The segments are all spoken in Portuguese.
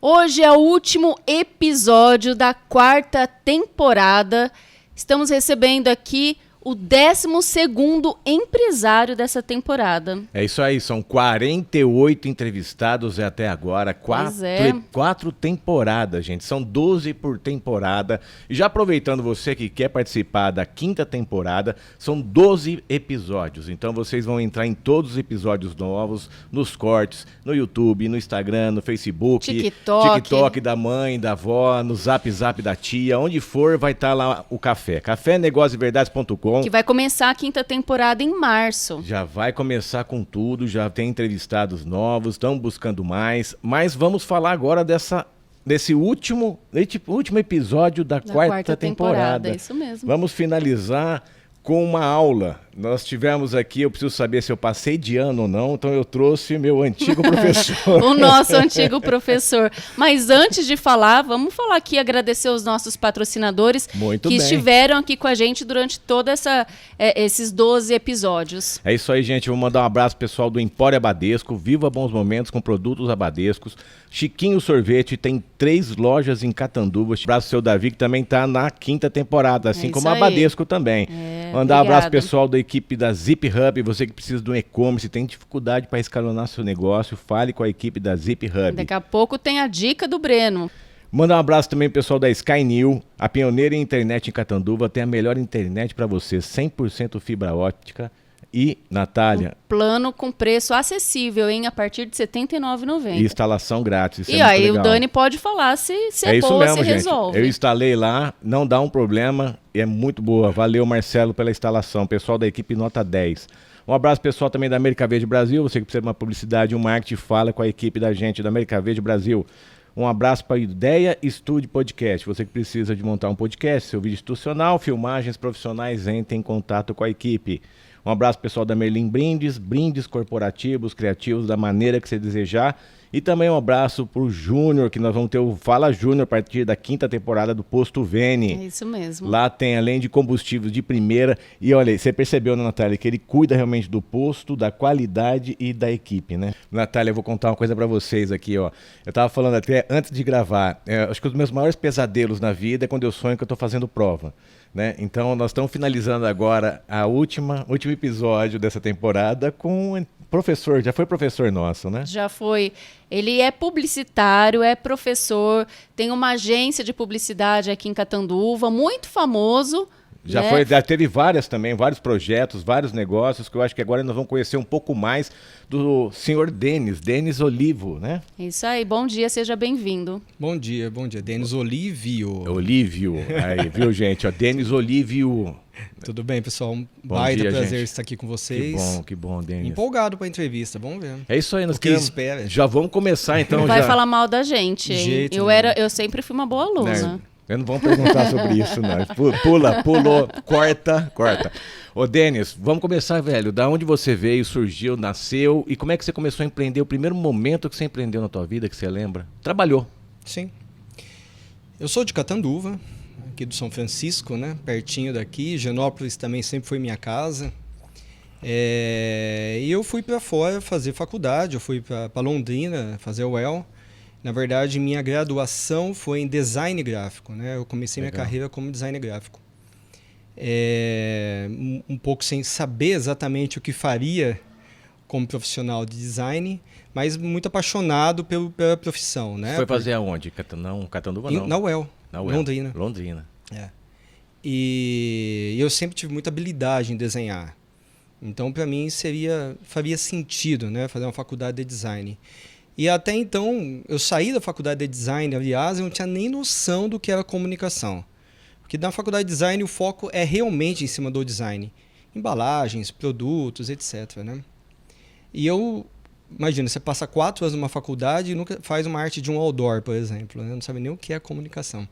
Hoje é o último episódio da 4ª temporada. Estamos recebendo aqui o 12º empresário dessa temporada. É isso aí, são 48 entrevistados até agora, quatro temporadas, gente, são 12 por temporada. E já aproveitando você que quer participar da 5ª temporada, são 12 episódios, então vocês vão entrar em todos os episódios novos, nos cortes, no YouTube, no Instagram, no Facebook, TikTok da mãe, da avó, no Zap da tia, onde for vai estar lá o café, cafénegócioseverdades.com. Que vai começar a 5ª temporada em março. Já vai começar com tudo, já tem entrevistados novos, estão buscando mais. Mas vamos falar agora desse último episódio da 4ª temporada. Isso mesmo. Vamos finalizar com uma aula. Nós tivemos aqui, eu preciso saber se eu passei de ano ou não, então eu trouxe meu antigo professor. O nosso antigo professor. Mas antes de falar, vamos falar aqui, agradecer os nossos patrocinadores que estiveram aqui com a gente durante todos esses 12 episódios. É isso aí, gente. Eu vou mandar um abraço pessoal do Empório Abadesco, Viva Bons Momentos com produtos abadescos. Chiquinho Sorvete, tem 3 lojas em Catanduva. Um abraço ao seu Davi, que também está na 5ª temporada, assim como a Abadesco também. Mandar um abraço pessoal da equipe da Zip Hub, você que precisa de um e-commerce, tem dificuldade para escalonar seu negócio, fale com a equipe da Zip Hub. Daqui a pouco tem a dica do Breno. Manda um abraço também pro pessoal da Skynew, a pioneira em internet em Catanduva, tem a melhor internet para você, 100% fibra óptica. E, Natália... Plano com preço acessível, hein? A partir de R$ 79,90. E instalação grátis. E aí o Dani pode falar se é boa, mesmo, se gente. resolve. Eu instalei lá, não dá um problema, e é muito boa. Valeu, Marcelo, pela instalação. Pessoal da equipe nota 10. Um abraço pessoal também da América Verde Brasil. Você que precisa de uma publicidade, um marketing, fala com a equipe da gente da América Verde Brasil. Um abraço para a Ideia Estúdio Podcast. Você que precisa de montar um podcast, seu vídeo institucional, filmagens profissionais, entre em contato com a equipe. Um abraço pessoal da Merlin Brindes, brindes corporativos, criativos, da maneira que você desejar. E também um abraço pro Júnior, que nós vamos ter o Fala Júnior a partir da 5ª temporada do Posto Vene. É isso mesmo. Lá tem, além de combustíveis de primeira, e olha, você percebeu, né, Natália, que ele cuida realmente do posto, da qualidade e da equipe, né? Natália, eu vou contar uma coisa pra vocês aqui, ó. Eu tava falando até antes de gravar, acho que os meus maiores pesadelos na vida é quando eu sonho que eu tô fazendo prova. Né? Então nós estamos finalizando agora o último episódio dessa temporada com um professor, já foi professor nosso, né? Já foi. Ele é publicitário, é professor, tem uma agência de publicidade aqui em Catanduva, muito famoso. Já teve vários projetos, vários negócios, que eu acho que agora nós vamos conhecer um pouco mais do senhor Denis Olivo, né? Isso aí, bom dia, seja bem-vindo. Bom dia, Denis Olívio. Aí, viu, gente? Ó, Denis Olívio. Tudo bem, pessoal? Baita prazer estar aqui com vocês. Que bom, Denis. Empolgado para a entrevista, vamos ver. É isso aí, nós espera. Já vamos começar, então. Não vai falar mal da gente, hein? Eu sempre fui uma boa aluna. Não. Eu não vou perguntar sobre isso, não. Pulou, corta. Ô, Denis, vamos começar, velho. Da onde você veio, surgiu, nasceu e como é que você começou a empreender? O primeiro momento que você empreendeu na tua vida, que você lembra? Trabalhou. Sim. Eu sou de Catanduva, aqui do São Francisco, né? Pertinho daqui. Higienópolis também sempre foi minha casa. E eu fui para fora fazer faculdade, eu fui para Londrina fazer o UEL. Na verdade, minha graduação foi em design gráfico, né? Eu comecei minha carreira como designer gráfico. Um pouco sem saber exatamente o que faria como profissional de design, mas muito apaixonado pela profissão, né? Foi fazer aonde? Catanduva não? Na UEL, Londrina. E eu sempre tive muita habilidade em desenhar. Então, para mim, faria sentido, né? Fazer uma faculdade de design. E até então, eu saí da faculdade de design, aliás, eu não tinha nem noção do que era comunicação. Porque na faculdade de design o foco é realmente em cima do design. Embalagens, produtos, etc. Né? E imagina, você passa 4 anos numa faculdade e nunca faz uma arte de um outdoor, por exemplo. Né? Não sabe nem o que é comunicação.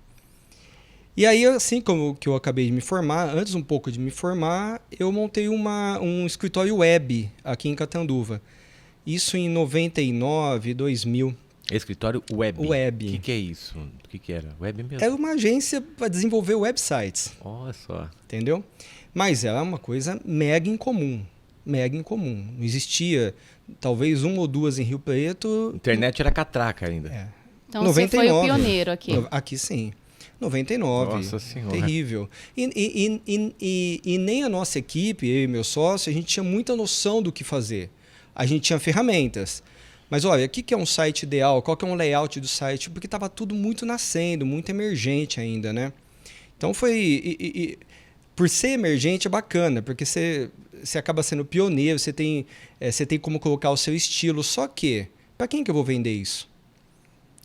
E aí, assim como que eu acabei de me formar, antes um pouco de me formar, eu montei um escritório web aqui em Catanduva. Isso em 99, 2000. Escritório web? Web. O que é isso? O que era? Web mesmo? Era uma agência para desenvolver websites. Olha só. Entendeu? Mas era uma coisa mega incomum. Não existia, talvez 1 ou 2 em Rio Preto. Internet era catraca ainda. Então 99. você foi o pioneiro aqui. Aqui sim. 99. Nossa Senhora. Terrível. E nem a nossa equipe, eu e meu sócio, a gente tinha muita noção do que fazer. A gente tinha ferramentas. Mas olha, o que é um site ideal? Qual que é um layout do site? Porque estava tudo muito nascendo, muito emergente ainda, né? Então foi... por ser emergente é bacana, porque você acaba sendo pioneiro, você tem como colocar o seu estilo. Só que, para quem que eu vou vender isso?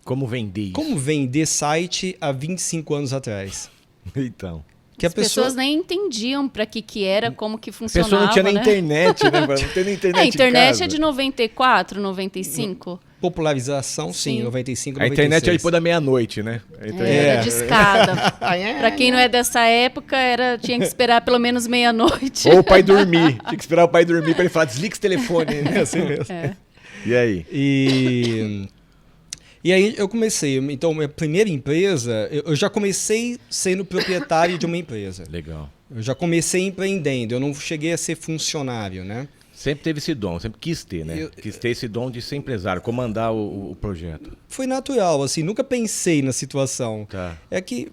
Como vender isso? Como vender site há 25 anos atrás? Então. Que as pessoas nem entendiam para que era, como que funcionava. A pessoa não tinha nem internet, né? Não tem nem internet. A internet é de 94, 95? Popularização, sim, 95, 96. A internet é depois da meia-noite, né? Era de escada. Para quem não é dessa época, tinha que esperar pelo menos meia-noite. Ou o pai dormir. Tinha que esperar o pai dormir para ele falar, desliga esse telefone. Né? Assim mesmo. E aí? E aí eu comecei. Então, minha primeira empresa, eu já comecei sendo proprietário de uma empresa. Legal. Eu já comecei empreendendo, eu não cheguei a ser funcionário, né? Sempre teve esse dom, sempre quis ter, né? Quis ter esse dom de ser empresário, comandar o projeto. Foi natural, assim, nunca pensei na situação. Tá. É que,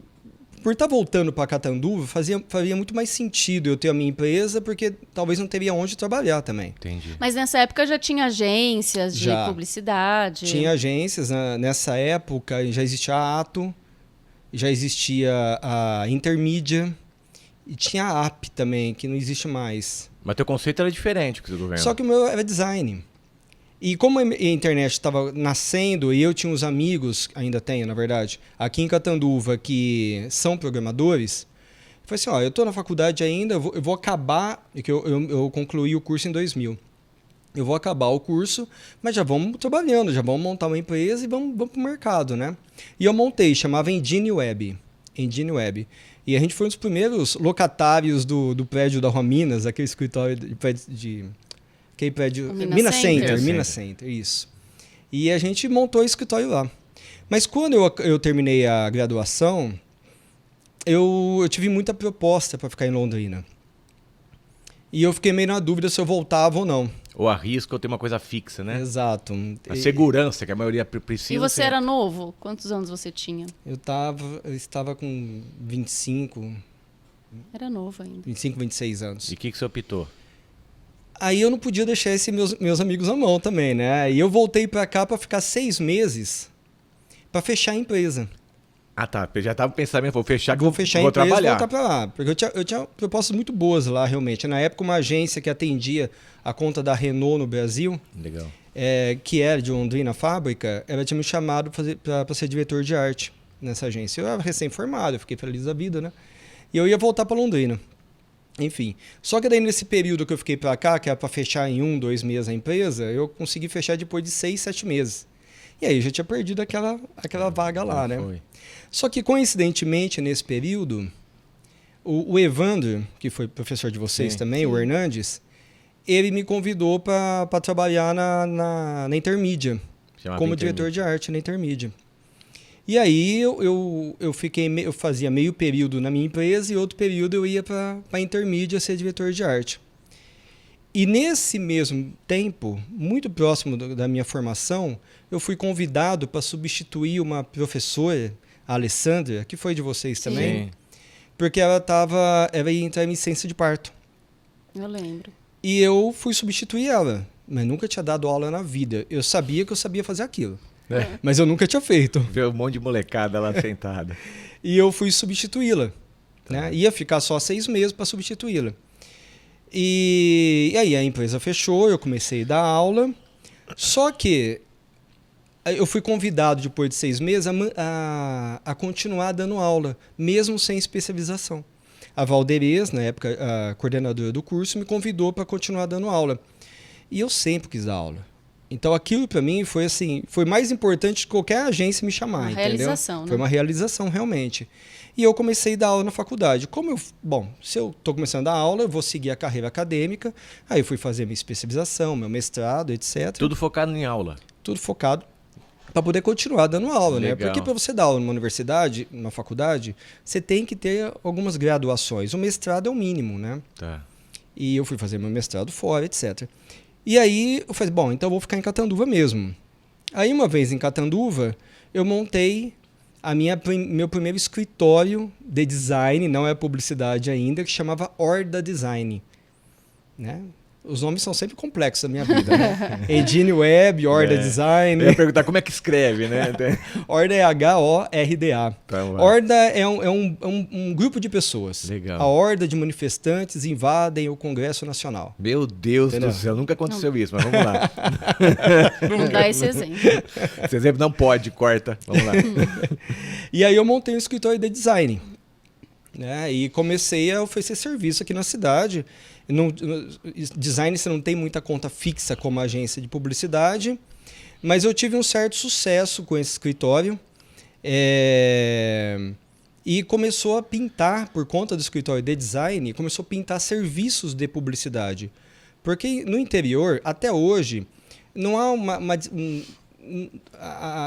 por estar voltando para Catanduva, faria muito mais sentido eu ter a minha empresa, porque talvez não teria onde trabalhar também. Entendi. Mas nessa época já tinha agências de publicidade? Tinha agências, nessa época já existia a Ato, já existia a Intermídia, e tinha a App também, que não existe mais. Mas teu conceito era diferente que o governo. Só que o meu era design. E como a internet estava nascendo, e eu tinha uns amigos, ainda tenho, na verdade, aqui em Catanduva, que são programadores, eu falei assim, eu estou na faculdade ainda, eu vou acabar, que eu concluí o curso em 2000. Eu vou acabar o curso, mas já vamos trabalhando, já vamos montar uma empresa e vamos para o mercado, né? E eu montei, chamava Engine Web. E a gente foi um dos primeiros locatários do prédio da Rua Minas, aquele escritório aquele prédio... Minas Center, isso. E a gente montou o escritório lá. Mas quando eu terminei a graduação, eu tive muita proposta para ficar em Londrina. E eu fiquei meio na dúvida se eu voltava ou não. Ou arrisca ou ter uma coisa fixa, né? Exato. A segurança, que a maioria precisa. E você era novo? Quantos anos você tinha? Eu estava com 25... Era novo ainda. 25, 26 anos. E o que você optou? Aí eu não podia deixar esses meus amigos à mão também, né? E eu voltei para cá para ficar 6 meses para fechar a empresa. Ah, tá. Eu já estava pensando, vou fechar a empresa e voltar para lá. Porque eu tinha propostas muito boas lá, realmente. Na época, uma agência que atendia a conta da Renault no Brasil, legal. Que era de Londrina fábrica, ela tinha me chamado para ser diretor de arte nessa agência. Eu era recém-formado, eu fiquei feliz da vida, né? E eu ia voltar para Londrina. Enfim. Só que daí nesse período que eu fiquei para cá, que era para fechar em 1, 2 meses a empresa, eu consegui fechar depois de 6, 7 meses. E aí eu já tinha perdido aquela vaga lá, né? Foi. Só que, coincidentemente, nesse período, o Evandro, que foi professor de vocês também, o Hernandes, ele me convidou para trabalhar na Intermídia, como diretor de arte na Intermídia. E aí eu fazia meio período na minha empresa e outro período eu ia para a Intermídia ser diretor de arte. E nesse mesmo tempo, muito próximo da minha formação, eu fui convidado para substituir uma professora, a Alessandra, que foi de vocês também, sim, porque ela ia entrar em licença de parto. Eu lembro. E eu fui substituir ela, mas nunca tinha dado aula na vida. Eu sabia que eu sabia fazer aquilo, mas eu nunca tinha feito. Ver um monte de molecada lá sentada. E eu fui substituí-la. Né? Ia ficar só 6 meses para substituí-la. E aí a empresa fechou, eu comecei a dar aula, só que eu fui convidado depois de 6 meses a continuar dando aula, mesmo sem especialização. A Valderez, na época a coordenadora do curso, me convidou para continuar dando aula. E eu sempre quis dar aula. Então aquilo para mim foi assim, foi mais importante que qualquer agência me chamar, uma entendeu? Realização, né? Foi uma realização realmente. E eu comecei a dar aula na faculdade. Se eu estou começando a dar aula, eu vou seguir a carreira acadêmica. Aí eu fui fazer minha especialização, meu mestrado, etc. Tudo focado em aula? Tudo focado para poder continuar dando aula, legal, né? Porque para você dar aula numa universidade, numa faculdade, você tem que ter algumas graduações. O mestrado é o mínimo, né? Tá. E eu fui fazer meu mestrado fora, etc. E aí eu falei, então eu vou ficar em Catanduva mesmo. Aí uma vez em Catanduva, eu montei meu primeiro escritório de design, não é publicidade ainda, que chamava Horda Design. Né? Os nomes são sempre complexos na minha vida, né? Engine Web, Horda Design. Eu ia perguntar como é que escreve, né? Horda é H-O-R-D-A. Horda é um grupo de pessoas. Legal. A horda de manifestantes invadem o Congresso Nacional. Meu Deus do céu, nunca aconteceu isso, mas vamos lá. Vamos dar esse exemplo. Esse exemplo não pode, corta. Vamos lá. E aí eu montei um escritório de design. Né? E comecei a oferecer serviço aqui na cidade. Design você não tem muita conta fixa como agência de publicidade, mas eu tive um certo sucesso com esse escritório e começou a pintar, por conta do escritório de design, começou a pintar serviços de publicidade. Porque no interior, até hoje, não há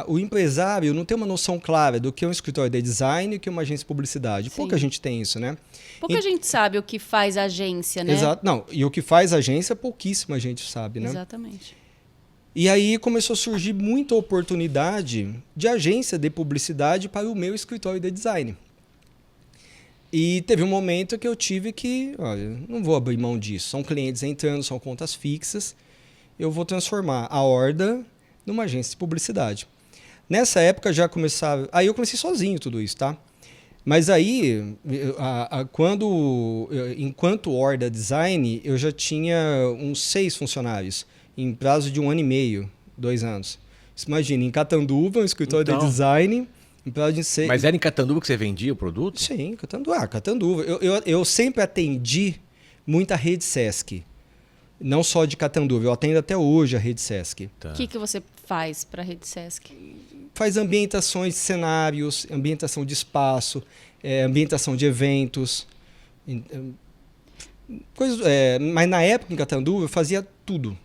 o empresário não tem uma noção clara do que é um escritório de design e o que é uma agência de publicidade. Sim. Pouca gente tem isso, né? Pouca gente sabe o que faz a agência, né? Exato. Não, e o que faz a agência, pouquíssima gente sabe, né? Exatamente. E aí começou a surgir muita oportunidade de agência de publicidade para o meu escritório de design. E teve um momento que eu tive que, olha, não vou abrir mão disso. São clientes entrando, são contas fixas. Eu vou transformar a Horda numa agência de publicidade. Nessa época já começava... Aí eu comecei sozinho tudo isso, tá? Mas aí, enquanto Horda Design, eu já tinha uns 6 funcionários, em prazo de 1 ano e meio, 2 anos. Você imagina, em Catanduva, um escritório de design, em prazo de 6... Mas era em Catanduva que você vendia o produto? Sim, Catanduva. Eu sempre atendi muita rede Sesc. Não só de Catanduva, eu atendo até hoje a rede Sesc. O que você faz para a rede Sesc? Faz ambientações de cenários, ambientação de espaço, ambientação de eventos. Mas na época em Catanduva eu fazia tudo.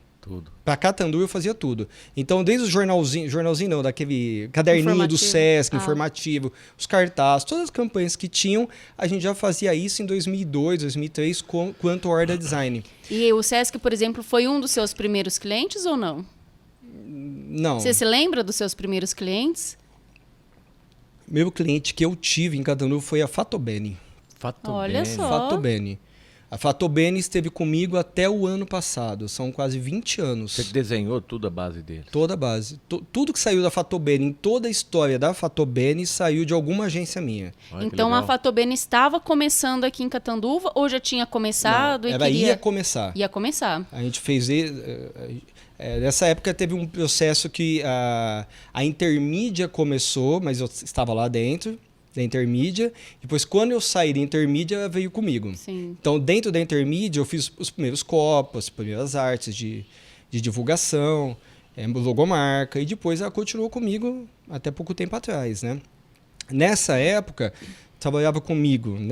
Para Catanduva eu fazia tudo. Então, desde o jornalzinho não, daquele caderninho do Sesc, informativo, os cartazes, todas as campanhas que tinham, a gente já fazia isso em 2002, 2003, quanto Horda Design. E o Sesc, por exemplo, foi um dos seus primeiros clientes ou não? Não. Você se lembra dos seus primeiros clientes? Meu cliente que eu tive em Catanduva foi a Fatobene. Olha só. Fatobene. A Fatobene esteve comigo até o ano passado. São quase 20 anos. Você desenhou tudo a base dele? Toda a base. Tudo que saiu da Fatobene, em toda a história da Fatobene, saiu de alguma agência minha. Olha, então a Fatobene estava começando aqui em Catanduva ou já tinha começado? Não, ia começar. Ia começar. A gente fez... nessa época teve um processo que a Intermídia começou, mas eu estava lá dentro da Intermídia. Depois, quando eu saí da Intermídia, ela veio comigo. Sim. Então, dentro da Intermídia, eu fiz os primeiros copos, as primeiras artes de divulgação, logomarca, e depois ela continuou comigo até pouco tempo atrás, né? Nessa época, trabalhava comigo, hein?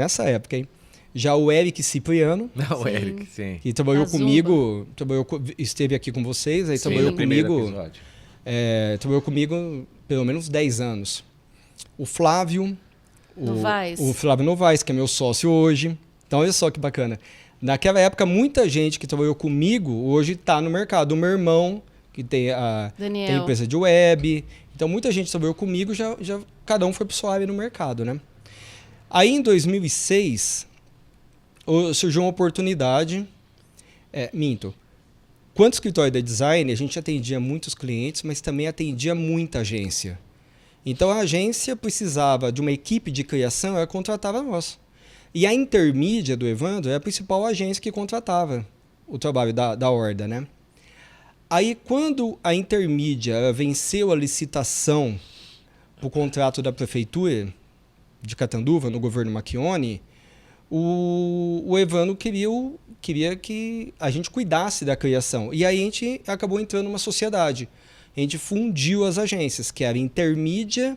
Já o Eric Cipriano. Não, o Eric, sim. Que trabalhou comigo, esteve aqui com vocês, aí trabalhou comigo. Trabalhou comigo pelo menos 10 anos. O Flávio. O Flávio Novaes, que é meu sócio hoje. Então, olha só que bacana. Naquela época, muita gente que trabalhou comigo hoje está no mercado. O meu irmão, que tem a empresa de web. Então, muita gente trabalhou comigo, já cada um foi para sua área no mercado, né? Aí, em 2006, surgiu uma oportunidade. Quanto escritório de design, a gente atendia muitos clientes, mas também atendia muita agência. Então, a agência precisava de uma equipe de criação, ela contratava nós. E a Intermídia do Evandro é a principal agência que contratava o trabalho da Horda, né? Aí, quando a Intermídia venceu a licitação para o contrato da prefeitura de Catanduva, no governo Macchione, o Evandro queria que a gente cuidasse da criação. E aí a gente acabou entrando numa sociedade. A gente fundiu as agências, que era a Intermídia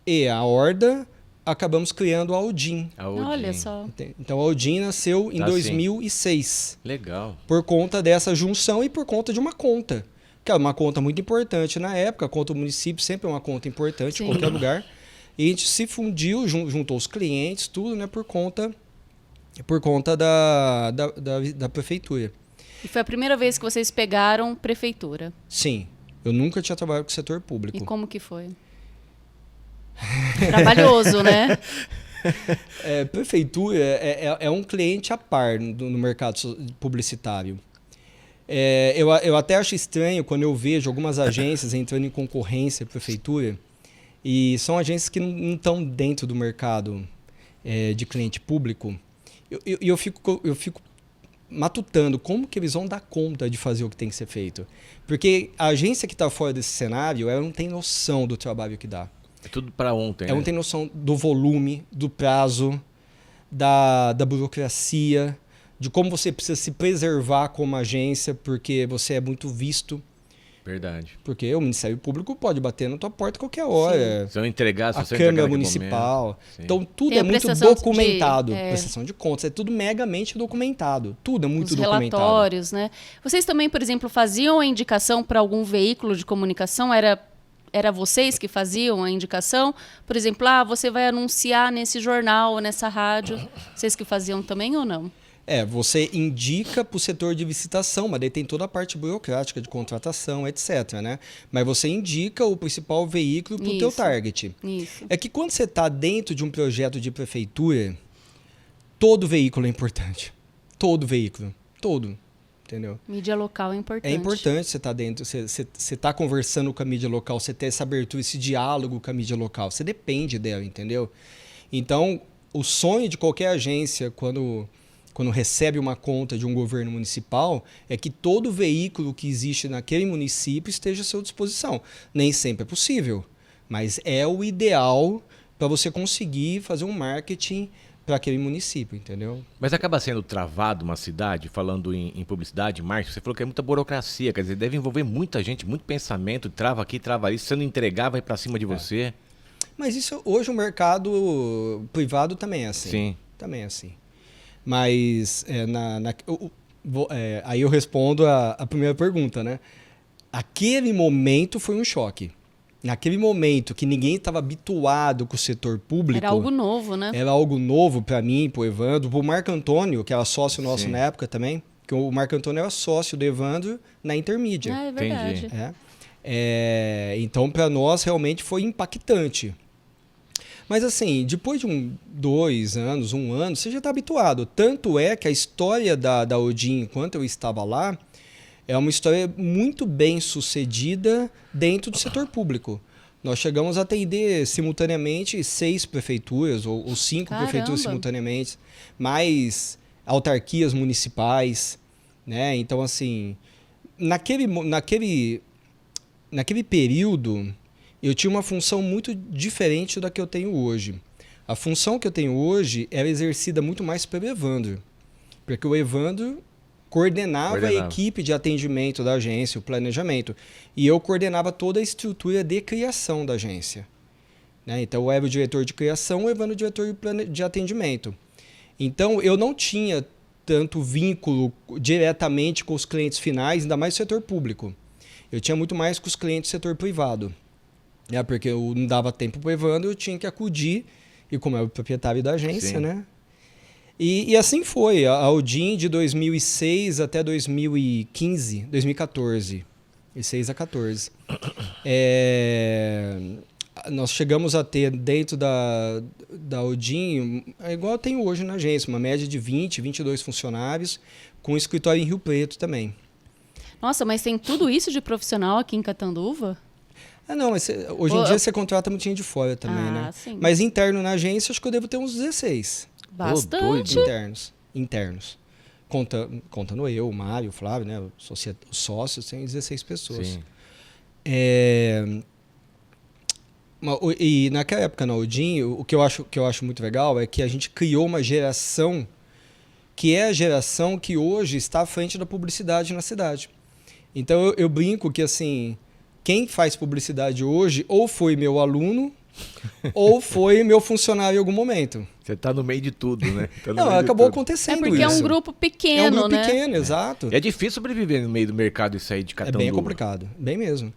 e a Horda, acabamos criando a Aldin. Olha só. Então a Aldin nasceu em 2006. Legal. Por conta dessa junção e por conta de uma conta. Que é uma conta muito importante na época, a conta do município sempre é uma conta importante em qualquer lugar. E a gente se fundiu, juntou os clientes, tudo, né, por conta da prefeitura. E foi a primeira vez que vocês pegaram prefeitura? Sim. Eu nunca tinha trabalhado com o setor público. E como que foi? Trabalhoso, né? Prefeitura é um cliente à par no mercado publicitário. Eu até acho estranho quando eu vejo algumas agências entrando em concorrência à prefeitura, e são agências que não estão dentro do mercado de cliente público. Eu fico matutando como que eles vão dar conta de fazer o que tem que ser feito. Porque a agência que está fora desse cenário, ela não tem noção do trabalho que dá. É tudo para ontem. Ela não tem noção do volume, do prazo, da burocracia, de como você precisa se preservar como agência, porque você é muito visto. Verdade. Porque o Ministério Público pode bater na tua porta a qualquer hora. Sim. Se não entregar, se a você Câmara Municipal. Então, tudo é muito documentado. Prestação de contas. É tudo megamente documentado. Tudo é muito documentado. Relatórios, né? Vocês também, por exemplo, faziam a indicação para algum veículo de comunicação? Era vocês que faziam a indicação? Por exemplo, você vai anunciar nesse jornal, nessa rádio. Vocês que faziam também ou não? Você indica para o setor de licitação, mas daí tem toda a parte burocrática de contratação, etc. Né? Mas você indica o principal veículo para o teu target. Isso. É que quando você está dentro de um projeto de prefeitura, todo veículo é importante. Todo veículo. Todo. Entendeu? Mídia local é importante. É importante você estar dentro, você estar conversando com a mídia local, você ter essa abertura, esse diálogo com a mídia local. Você depende dela, entendeu? Então, o sonho de qualquer agência, quando recebe uma conta de um governo municipal, é que todo veículo que existe naquele município esteja à sua disposição. Nem sempre é possível, mas é o ideal para você conseguir fazer um marketing para aquele município, entendeu? Mas acaba sendo travado uma cidade, falando em publicidade, marketing, você falou que é muita burocracia, quer dizer, deve envolver muita gente, muito pensamento, trava aqui, trava ali, se você não entregar, vai para cima de você. Mas isso, hoje o mercado privado também é assim. Sim. Também é assim. Mas aí eu respondo a primeira pergunta, né? Aquele momento foi um choque. Naquele momento que ninguém estava habituado com o setor público... Era algo novo, né? Era algo novo para mim, para o Evandro, para o Marco Antônio, que era sócio nosso Sim. na época também, que o Marco Antônio era sócio do Evandro na Intermídia. É verdade. Entendi. Então, para nós, realmente foi impactante. Mas assim, depois de 2 anos, 1 ano, você já está habituado. Tanto é que a história da Odin, enquanto eu estava lá, é uma história muito bem sucedida dentro do setor público. Nós chegamos a atender simultaneamente 6 prefeituras, ou 5 prefeituras simultaneamente, mais autarquias municipais, né? Então, assim, naquele período, eu tinha uma função muito diferente da que eu tenho hoje. A função que eu tenho hoje era exercida muito mais pelo Evandro, porque o Evandro coordenava a equipe de atendimento da agência, o planejamento, e eu coordenava toda a estrutura de criação da agência. Né? Então, eu era o diretor de criação, o Evandro o diretor de atendimento. Então, eu não tinha tanto vínculo diretamente com os clientes finais, ainda mais no setor público. Eu tinha muito mais com os clientes do setor privado. Porque eu não dava tempo para o Evandro, eu tinha que acudir, e como é o proprietário da agência, né? E assim foi. A Odin de 2006 até 2014. De 6 a 14. Nós chegamos a ter dentro da Odin, igual eu tenho hoje na agência, uma média de 20, 22 funcionários, com escritório em Rio Preto também. Nossa, mas tem tudo isso de profissional aqui em Catanduva? Não, mas hoje em dia você contrata muita gente de fora também, né? Sim. Mas interno na agência, acho que eu devo ter uns 16. Bastante. Internos. Contando eu, o Mário, o Flávio, né? Os sócios, tem 16 pessoas. Sim. E naquela época na Odin, o que eu acho muito legal é que a gente criou uma geração que é a geração que hoje está à frente da publicidade na cidade. Então eu brinco que assim, quem faz publicidade hoje ou foi meu aluno ou foi meu funcionário em algum momento. Você está no meio de tudo, né? Acabou acontecendo isso. Porque é um grupo pequeno, É um grupo né? pequeno, exato. É difícil sobreviver no meio do mercado e sair de Catanduva. É bem complicado, bem mesmo.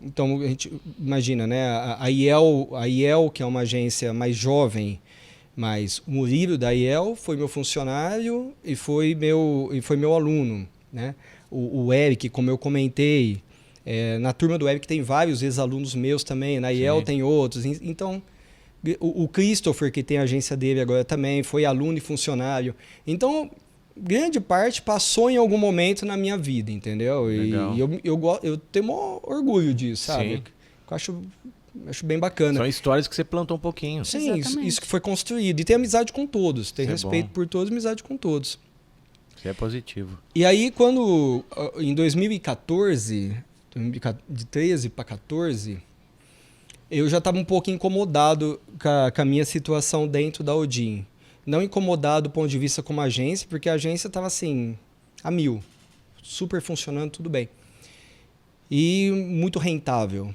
Então, a gente imagina, né? A IEL, que é uma agência mais jovem, mas o Murilo da IEL foi meu funcionário e foi meu aluno, né? O Eric, como eu comentei, Na turma do Web que tem vários ex-alunos meus também, na IEL tem outros. Então, o Christopher, que tem a agência dele agora também, foi aluno e funcionário. Então, grande parte passou em algum momento na minha vida, entendeu? Legal. E eu tenho maior orgulho disso, sabe? Sim. Eu acho bem bacana. São histórias que você plantou um pouquinho. Sim, Exatamente. isso que foi construído. E tem amizade com todos. Tem Isso é respeito bom. por todos, amizade com todos. Isso é positivo. E aí, quando, em 2014, de 13 para 14, eu já estava um pouco incomodado com a minha situação dentro da Odin. Não incomodado do ponto de vista como agência, porque a agência estava assim, a 1000. Super funcionando, tudo bem. E muito rentável.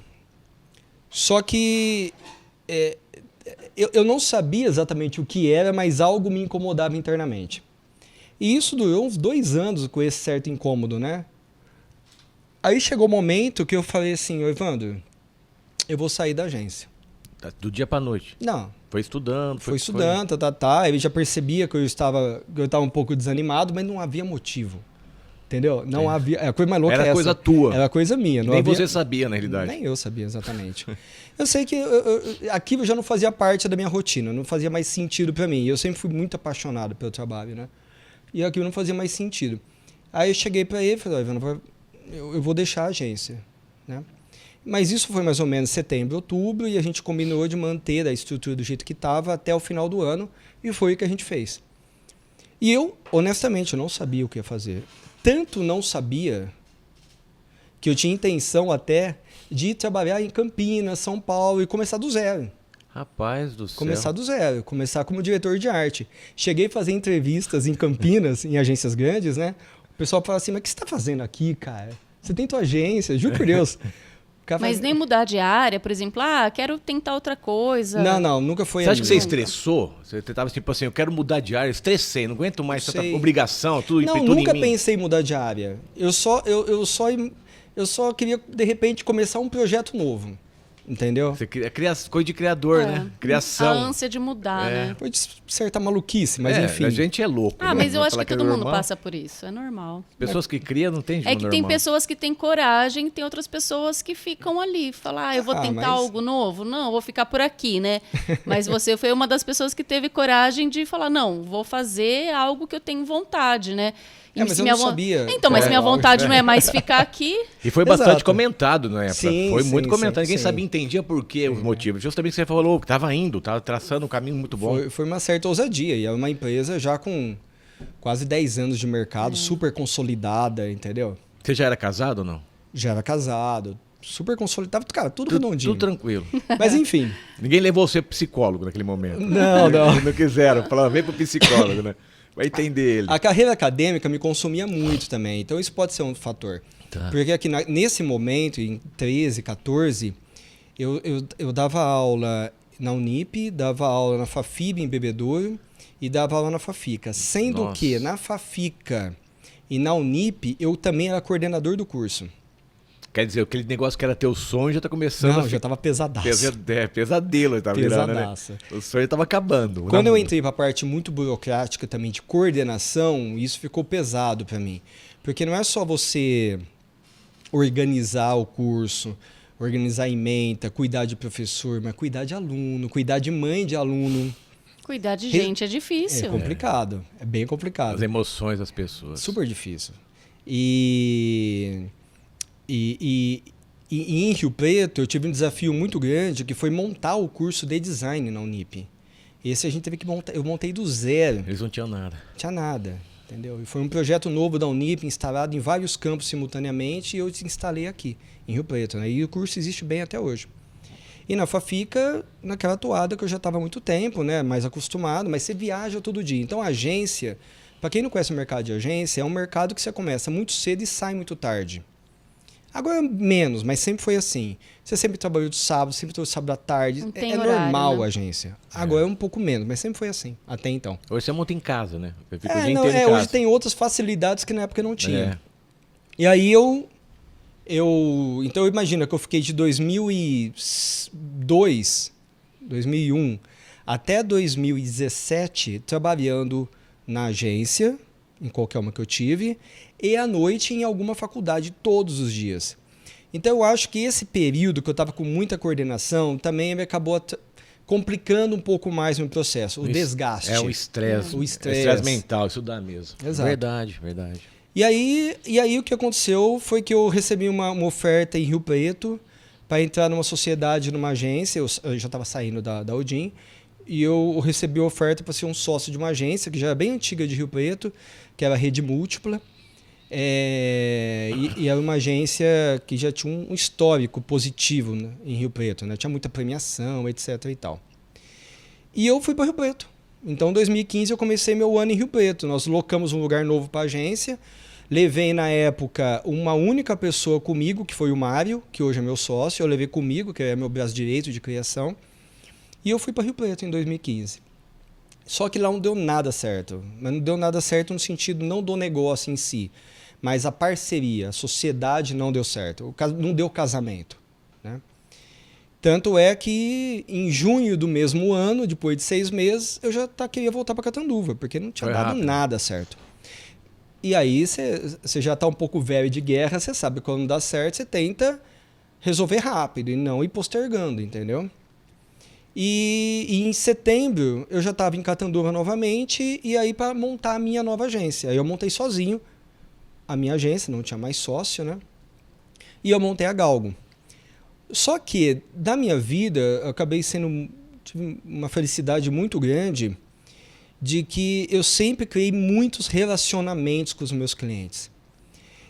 Só que eu não sabia exatamente o que era, mas algo me incomodava internamente. E isso durou uns 2 anos com esse certo incômodo, né? Aí chegou o momento que eu falei assim, Evandro, eu vou sair da agência. Do dia pra noite. Não, Foi estudando. foi estudando, Ele já percebia que eu estava um pouco desanimado, mas não havia motivo. Entendeu? Não havia. A coisa mais louca Era é essa. coisa tua. Era coisa minha. Nem Não havia, você sabia, na realidade. Nem eu sabia exatamente. Eu sei que aquilo já não fazia parte da minha rotina, não fazia mais sentido para mim. Eu sempre fui muito apaixonado pelo trabalho, né? E aquilo não fazia mais sentido. Aí eu cheguei para ele e falei, Evandro, eu vou deixar a agência, né? Mas isso foi mais ou menos setembro, outubro, e a gente combinou de manter a estrutura do jeito que estava até o final do ano, e foi o que a gente fez. E eu, honestamente, eu não sabia o que ia fazer. Tanto não sabia que eu tinha intenção até de trabalhar em Campinas, São Paulo, e começar do zero. Rapaz do céu. Começar do zero, começar como diretor de arte. Cheguei a fazer entrevistas em Campinas, em agências grandes, né? O pessoal fala assim, mas o que você está fazendo aqui, cara? Você tem tua agência, juro por Deus. Mas nem mudar de área, por exemplo, quero tentar outra coisa. Não, nunca foi Você acha que você minha. estressou? Você tava tipo assim, eu quero mudar de área, estressei, não aguento mais tanta Sei. obrigação, tudo Não, tudo nunca em mim. pensei em mudar de área. Eu só queria, de repente, começar um projeto novo. Entendeu? Você coisa de criador, né? Criação. A ânsia de mudar, né? Foi de certa maluquice, mas enfim. A gente é louco. né? Mas eu Vamos acho falar que é todo mundo normal. passa por isso, é normal. Pessoas que criam não tem É jeito que tem normal. pessoas que têm coragem, tem outras pessoas que ficam ali, falar, eu vou tentar mas- algo novo? Não, eu vou ficar por aqui, né? Mas você foi uma das pessoas que teve coragem de falar, não, vou fazer algo que eu tenho vontade, né? E mas se eu minha não sabia. Então, mas se minha Lógico. vontade não é mais ficar aqui, E foi Exato. bastante comentado na época. Sim, foi sim, muito sim, comentado. Ninguém sim. sabia, entendia por quê, os motivos. Justamente que você falou que estava indo, estava traçando um caminho muito bom. Foi uma certa ousadia. E é uma empresa já com quase 10 anos de mercado, super consolidada, entendeu? Você já era casado ou não? Já era casado, super consolidado. Cara, tudo redondinho. Tudo tranquilo. Mas enfim. Ninguém levou você psicólogo naquele momento. Não. Não quiseram. Falaram, vem pro psicólogo, né? Vai entender ele. A carreira acadêmica me consumia muito também, então isso pode ser um fator. Tá. Porque aqui nesse momento, em 13, 14, eu dava aula na Unip, dava aula na Fafib em Bebedouro e dava aula na Fafica. Sendo Nossa. que na Fafica e na Unip eu também era coordenador do curso. Quer dizer, aquele negócio que era teu sonho já tá começando Não, a já estava pesadaço. pesadelo. Tá virando, né? Pesadaço. O sonho tava acabando. Quando eu entrei para a parte muito burocrática também de coordenação, isso ficou pesado para mim. Porque não é só você organizar o curso, organizar a ementa, cuidar de professor, mas cuidar de aluno, cuidar de mãe de aluno. cuidar de gente é É difícil. complicado, é bem complicado. As emoções das pessoas. Super difícil. E em Rio Preto eu tive um desafio muito grande que foi montar o curso de design na Unip. Esse a gente teve que montar, eu montei do zero, Eles não tinham nada. não tinha nada, entendeu? E foi um projeto novo da Unip, instalado em vários campos simultaneamente, e eu instalei aqui, em Rio Preto, né? E o curso existe bem até hoje. E na Fafica, naquela toada que eu já estava há muito tempo, né? Mais acostumado, mas você viaja todo dia. Então a agência, para quem não conhece o mercado de agência, é um mercado que você começa muito cedo e sai muito tarde. Agora menos, mas sempre foi assim. Você sempre trabalhou de sábado, sempre trabalhou de sábado à tarde. Não tem É horário, normal né? a agência. Agora é um pouco menos, mas sempre foi assim, até então. Hoje você monta em casa, né? Você fica o dia inteiro em Hoje casa. tem outras facilidades que na época não tinha. É. E aí então imagina que eu fiquei de 2002, 2001 até 2017 trabalhando na agência, em qualquer uma que eu tive, e à noite em alguma faculdade todos os dias. Então eu acho que esse período que eu estava com muita coordenação também me acabou complicando um pouco mais o meu processo, o desgaste. É o estresse. O estresse mental, isso dá mesmo. Exato. Verdade, verdade. E aí o que aconteceu foi que eu recebi uma oferta em Rio Preto para entrar numa sociedade, numa agência. Eu já estava saindo da Odin. E eu recebi a oferta para ser um sócio de uma agência que já era bem antiga de Rio Preto, que era a Rede Múltipla. E era uma agência que já tinha um histórico positivo, né, em Rio Preto, né? Tinha muita premiação, etc. e tal. E eu fui para Rio Preto. Então, em 2015, eu comecei meu ano em Rio Preto. Nós locamos um lugar novo para a agência. Levei, na época, uma única pessoa comigo, que foi o Mário, que hoje é meu sócio. Eu levei comigo, que é meu braço direito de criação. E eu fui para Rio Preto em 2015. Só que lá não deu nada certo. Mas não deu nada certo no sentido não do negócio em si, mas a parceria, a sociedade não deu certo. Não deu casamento, né? Tanto é que em junho do mesmo ano, depois de 6 meses, eu já queria voltar para Catanduva, porque não tinha dado nada certo. E aí você já está um pouco velho de guerra, você sabe que quando não dá certo, você tenta resolver rápido e não ir postergando, entendeu? E em setembro eu já estava em Catanduva novamente, e aí para montar a minha nova agência. Aí eu montei sozinho a minha agência, não tinha mais sócio, né? E eu montei a Galgo. Só que, da minha vida, eu acabei tive uma felicidade muito grande de que eu sempre criei muitos relacionamentos com os meus clientes.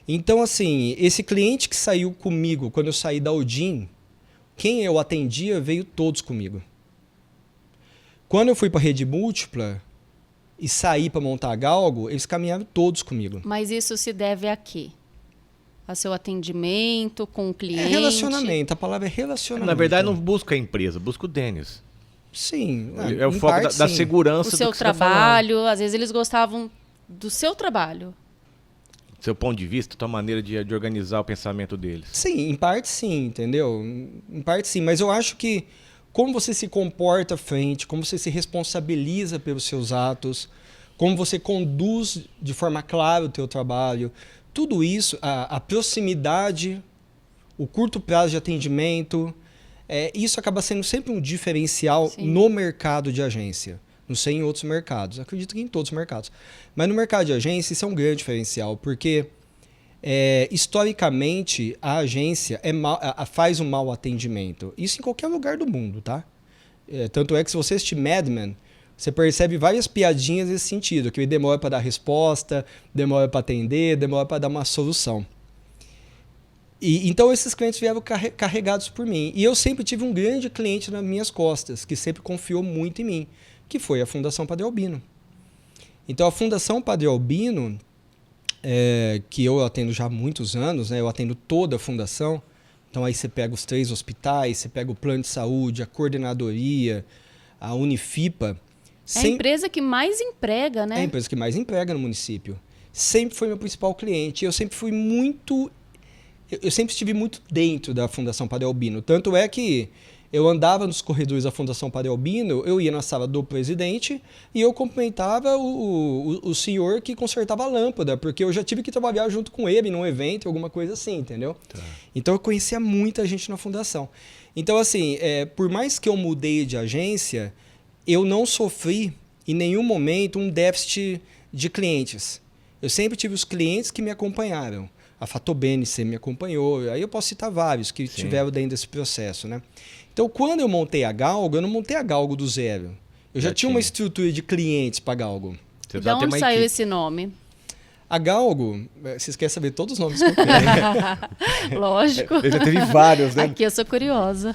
Então, assim, esse cliente que saiu comigo quando eu saí da Odin, quem eu atendia veio todos comigo. Quando eu fui para a Rede Múltipla e saí para montar a Galgo, eles caminharam todos comigo. Mas isso se deve a quê? A seu atendimento com o cliente? É relacionamento, a palavra é relacionamento. Na verdade, não busca a empresa, busca o Denis. Sim. É o foco da segurança do seu trabalho. Às vezes eles gostavam do seu trabalho. Seu ponto de vista, tua maneira de organizar o pensamento deles. Sim, em parte sim, entendeu? Em parte sim, mas eu acho que como você se comporta à frente, como você se responsabiliza pelos seus atos, como você conduz de forma clara o teu trabalho, tudo isso, a proximidade, o curto prazo de atendimento, isso acaba sendo sempre um diferencial no mercado de agência. Não sei em outros mercados, acredito que em todos os mercados. Mas no mercado de agência isso é um grande diferencial, porque historicamente a agência faz um mau atendimento. Isso em qualquer lugar do mundo, tá? Tanto é que se você assistir Mad Men, você percebe várias piadinhas nesse sentido, que demora para dar resposta, demora para atender, demora para dar uma solução. Então esses clientes vieram carregados por mim. E eu sempre tive um grande cliente nas minhas costas, que sempre confiou muito em mim, que foi a Fundação Padre Albino. Então a Fundação Padre Albino, que eu atendo já há muitos anos, né? Eu atendo toda a fundação. Então aí você pega os 3 hospitais, você pega o plano de saúde, a coordenadoria, a Unifipa. É a empresa que mais emprega, né? É a empresa que mais emprega no município. Sempre foi meu principal cliente. Eu sempre estive muito dentro da Fundação Padre Albino. Tanto é que eu andava nos corredores da Fundação Padre Albino, eu ia na sala do presidente e eu cumprimentava o senhor que consertava a lâmpada, porque eu já tive que trabalhar junto com ele num evento, alguma coisa assim, entendeu? Tá. Então eu conhecia muita gente na fundação. Então, assim, por mais que eu mudei de agência, eu não sofri em nenhum momento um déficit de clientes. Eu sempre tive os clientes que me acompanharam. A Fatobenice me acompanhou, aí eu posso citar vários que estiveram dentro desse processo, né? Então, quando eu montei a Galgo, eu não montei a Galgo do zero. Eu já tinha uma estrutura de clientes para a Galgo. E de onde saiu esse nome? A Galgo, vocês querem saber todos os nomes que eu tenho? Lógico. Ele já teve vários, né? Aqui eu sou curiosa.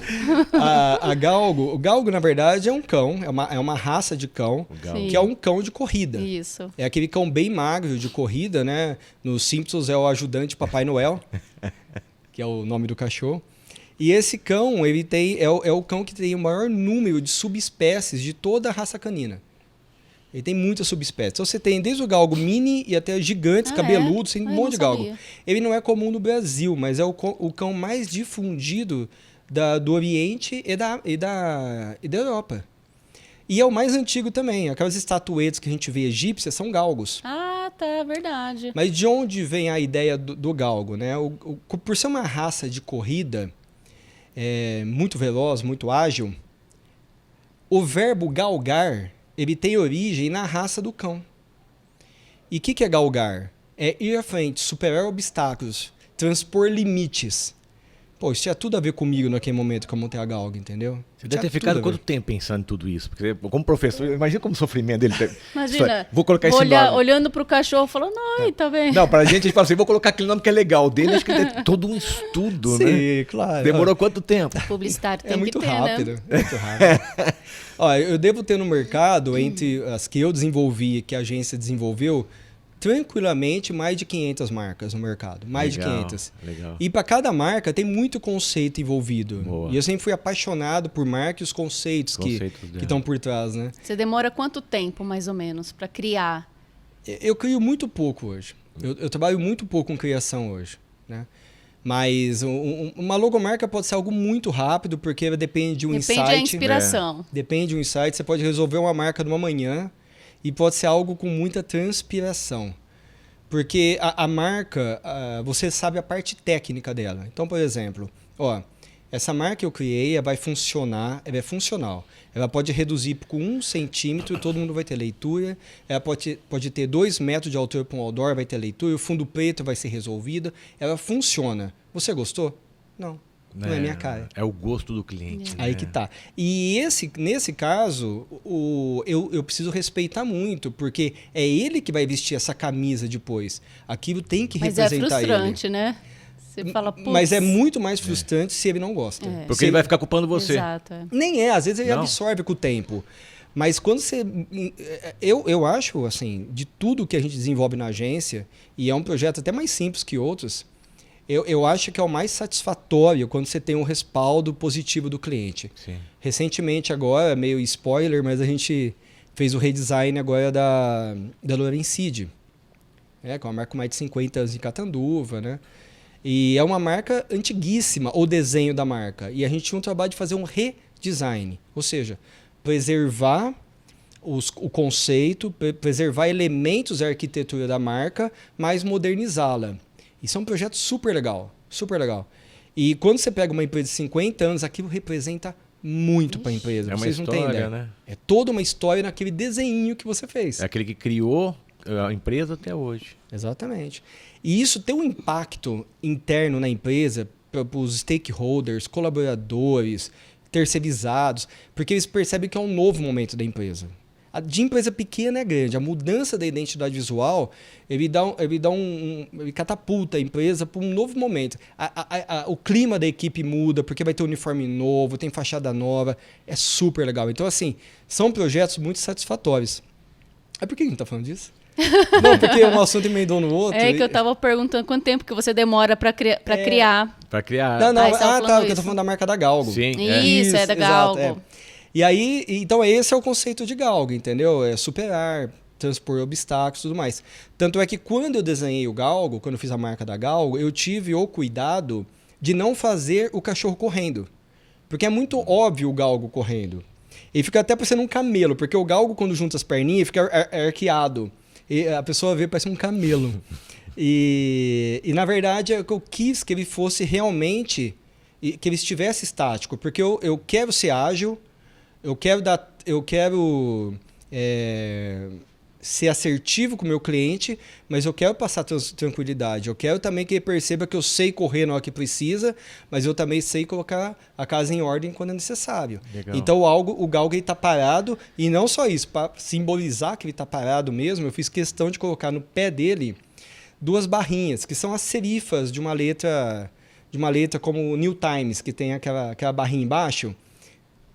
O Galgo, na verdade, é um cão, é uma raça de cão, que é um cão de corrida. Isso. É aquele cão bem magro de corrida, né? Nos Simpsons é o ajudante Papai Noel, que é o nome do cachorro. E esse cão, ele é o cão que tem o maior número de subespécies de toda a raça canina. Ele tem muitas subespécies. Então você tem desde o galgo mini e até gigantes, cabeludos, tem um monte de galgo. Ele não é comum no Brasil, mas é o cão mais difundido do Oriente e da Europa. E é o mais antigo também. Aquelas estatuetas que a gente vê egípcias são galgos. Ah, tá, verdade. Mas de onde vem a ideia do galgo, né? Por ser uma raça de corrida muito veloz, muito ágil, o verbo galgar, ele tem origem na raça do cão. E o que é galgar? É ir à frente, superar obstáculos, transpor limites. Pô, isso tinha tudo a ver comigo naquele momento que eu montei a galga, entendeu? Você deve ter ficado quanto tempo pensando em tudo isso? Porque como professor, imagina como sofrimento dele. Imagina, vou colocar esse nome. Olhando pro cachorro, falando, ai, tá vendo? Não, pra gente fala assim, vou colocar aquele nome que é legal. Dele, acho que ele tem todo um estudo, né? Sim, claro. Demorou quanto tempo? Publicitário tem muito que ter, rápido, né? é muito rápido. Ó, eu devo ter no mercado, entre as que eu desenvolvi e que a agência desenvolveu, tranquilamente mais de 500 marcas no mercado. Mais de 500. Legal. E para cada marca tem muito conceito envolvido. Boa. E eu sempre fui apaixonado por marca e os conceitos que estão por trás, né? Você demora quanto tempo, mais ou menos, para criar? Eu crio muito pouco hoje. Eu trabalho muito pouco com criação hoje, né? Mas uma logomarca pode ser algo muito rápido, porque depende de um insight. Depende da inspiração. Depende de um insight. Você pode resolver uma marca numa manhã e pode ser algo com muita transpiração. Porque a marca, você sabe a parte técnica dela. Então, por exemplo, essa marca que eu criei ela vai funcionar, ela é funcional. Ela pode reduzir com 1 centímetro, todo mundo vai ter leitura. Ela pode ter 2 metros de altura para um outdoor, vai ter leitura. O fundo preto vai ser resolvido. Ela funciona. Você gostou? Não. Não é minha cara. É o gosto do cliente. Aí que tá. E nesse caso, eu preciso respeitar muito, porque é ele que vai vestir essa camisa depois. Aquilo tem que representar ele. Mas é frustrante, né? Você fala, mas é muito mais frustrante se ele não gosta. Porque ele vai ficar culpando você. Exato. Nem às vezes ele absorve com o tempo. Mas quando você... Eu acho, assim, de tudo que a gente desenvolve na agência, e é um projeto até mais simples que outros, eu acho que é o mais satisfatório quando você tem um respaldo positivo do cliente. Sim. Recentemente agora, meio spoiler, mas a gente fez o redesign agora da Lorencide, que é uma marca com mais de 50 anos em Catanduva, né? E é uma marca antiguíssima, o desenho da marca. E a gente tinha um trabalho de fazer um redesign, ou seja, preservar o conceito, preservar elementos da arquitetura da marca, mas modernizá-la. Isso é um projeto super legal, super legal. E quando você pega uma empresa de 50 anos, aquilo representa muito para a empresa. É uma Vocês história, não têm ideia. Né? É toda uma história naquele desenho que você fez. É aquele que criou a empresa até hoje. Exatamente. E isso tem um impacto interno na empresa para os stakeholders, colaboradores, terceirizados, porque eles percebem que é um novo momento da empresa. De empresa pequena é grande. A mudança da identidade visual, ele catapulta a empresa para um novo momento. O clima da equipe muda, porque vai ter uniforme novo, tem fachada nova. É super legal. Então, assim, são projetos muito satisfatórios. Por que a gente está falando disso? Não, porque um assunto emendou no outro. É que eu estava perguntando quanto tempo que você demora para criar. Para criar. Não, porque eu estou falando da marca da Galgo. Sim. Isso, é da Galgo. Exato, E aí, então esse é o conceito de galgo, entendeu? É superar, transpor obstáculos e tudo mais. Tanto é que quando eu desenhei o galgo, quando eu fiz a marca da Galgo, eu tive o cuidado de não fazer o cachorro correndo. Porque é muito óbvio o galgo correndo. E fica até parecendo um camelo, porque o galgo, quando junta as perninhas, fica arqueado. E a pessoa vê, parece um camelo. E na verdade, é que eu quis que ele fosse realmente... que ele estivesse estático. Porque eu quero ser ágil... Eu quero ser assertivo com o meu cliente, mas eu quero passar tranquilidade. Eu quero também que ele perceba que eu sei correr na hora que precisa, mas eu também sei colocar a casa em ordem quando é necessário. Legal. Então o galgo está parado, e não só isso, para simbolizar que ele está parado mesmo, eu fiz questão de colocar no pé dele 2 barrinhas, que são as serifas de uma letra como o New Times, que tem aquela barrinha embaixo.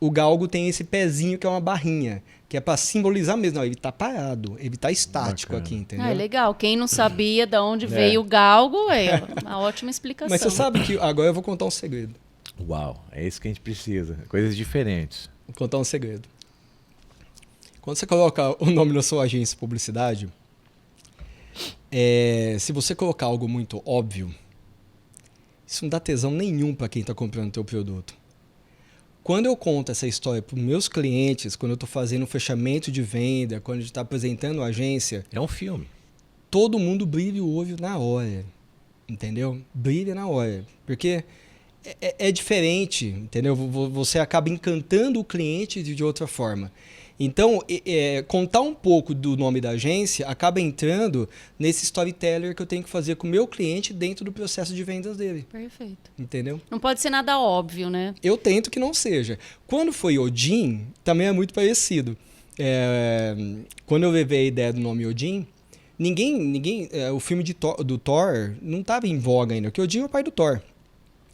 O galgo tem esse pezinho que é uma barrinha, que é para simbolizar mesmo. Não, ele está parado, ele está estático. Bacana. Aqui, entendeu? Legal. Quem não sabia de onde veio o galgo, uma ótima explicação. Mas você sabe que agora eu vou contar um segredo. Uau, é isso que a gente precisa. Coisas diferentes. Vou contar um segredo. Quando você coloca o nome da sua agência de publicidade, se você colocar algo muito óbvio, isso não dá tesão nenhum para quem está comprando o teu produto. Quando eu conto essa história para os meus clientes, quando eu estou fazendo um fechamento de venda, quando a gente está apresentando a agência... É um filme. todo mundo brilha o olho na hora, entendeu? Brilha na hora, porque é diferente, entendeu? Você acaba encantando o cliente de outra forma. Então, contar um pouco do nome da agência acaba entrando nesse storyteller que eu tenho que fazer com o meu cliente dentro do processo de vendas dele. Perfeito. Entendeu? Não pode ser nada óbvio, né? Eu tento que não seja. Quando foi Odin, também é muito parecido. Quando eu levei a ideia do nome Odin, o filme do Thor não estava em voga ainda, porque Odin é o pai do Thor.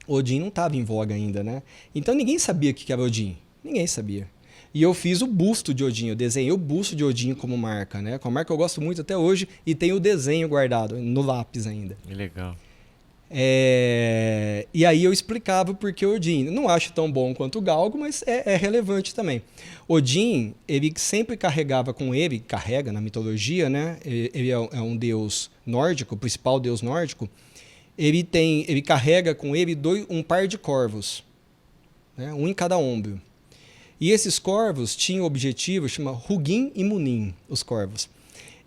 Odin não estava em voga ainda, né? Então ninguém sabia o que era Odin. Ninguém sabia. E eu fiz o busto de Odin, eu desenhei o busto de Odin como marca, né? Com a marca que eu gosto muito até hoje e tenho o desenho guardado no lápis ainda. Que legal. E aí eu explicava por que Odin. Não acho tão bom quanto o Galgo, mas é relevante também. Odin, ele sempre carregava com ele, carrega na mitologia, né? Ele é um deus nórdico, o principal deus nórdico. Ele carrega com ele um par de corvos, né? Um em cada ombro. E esses corvos tinham o objetivo, chama Hugin e Munin, os corvos.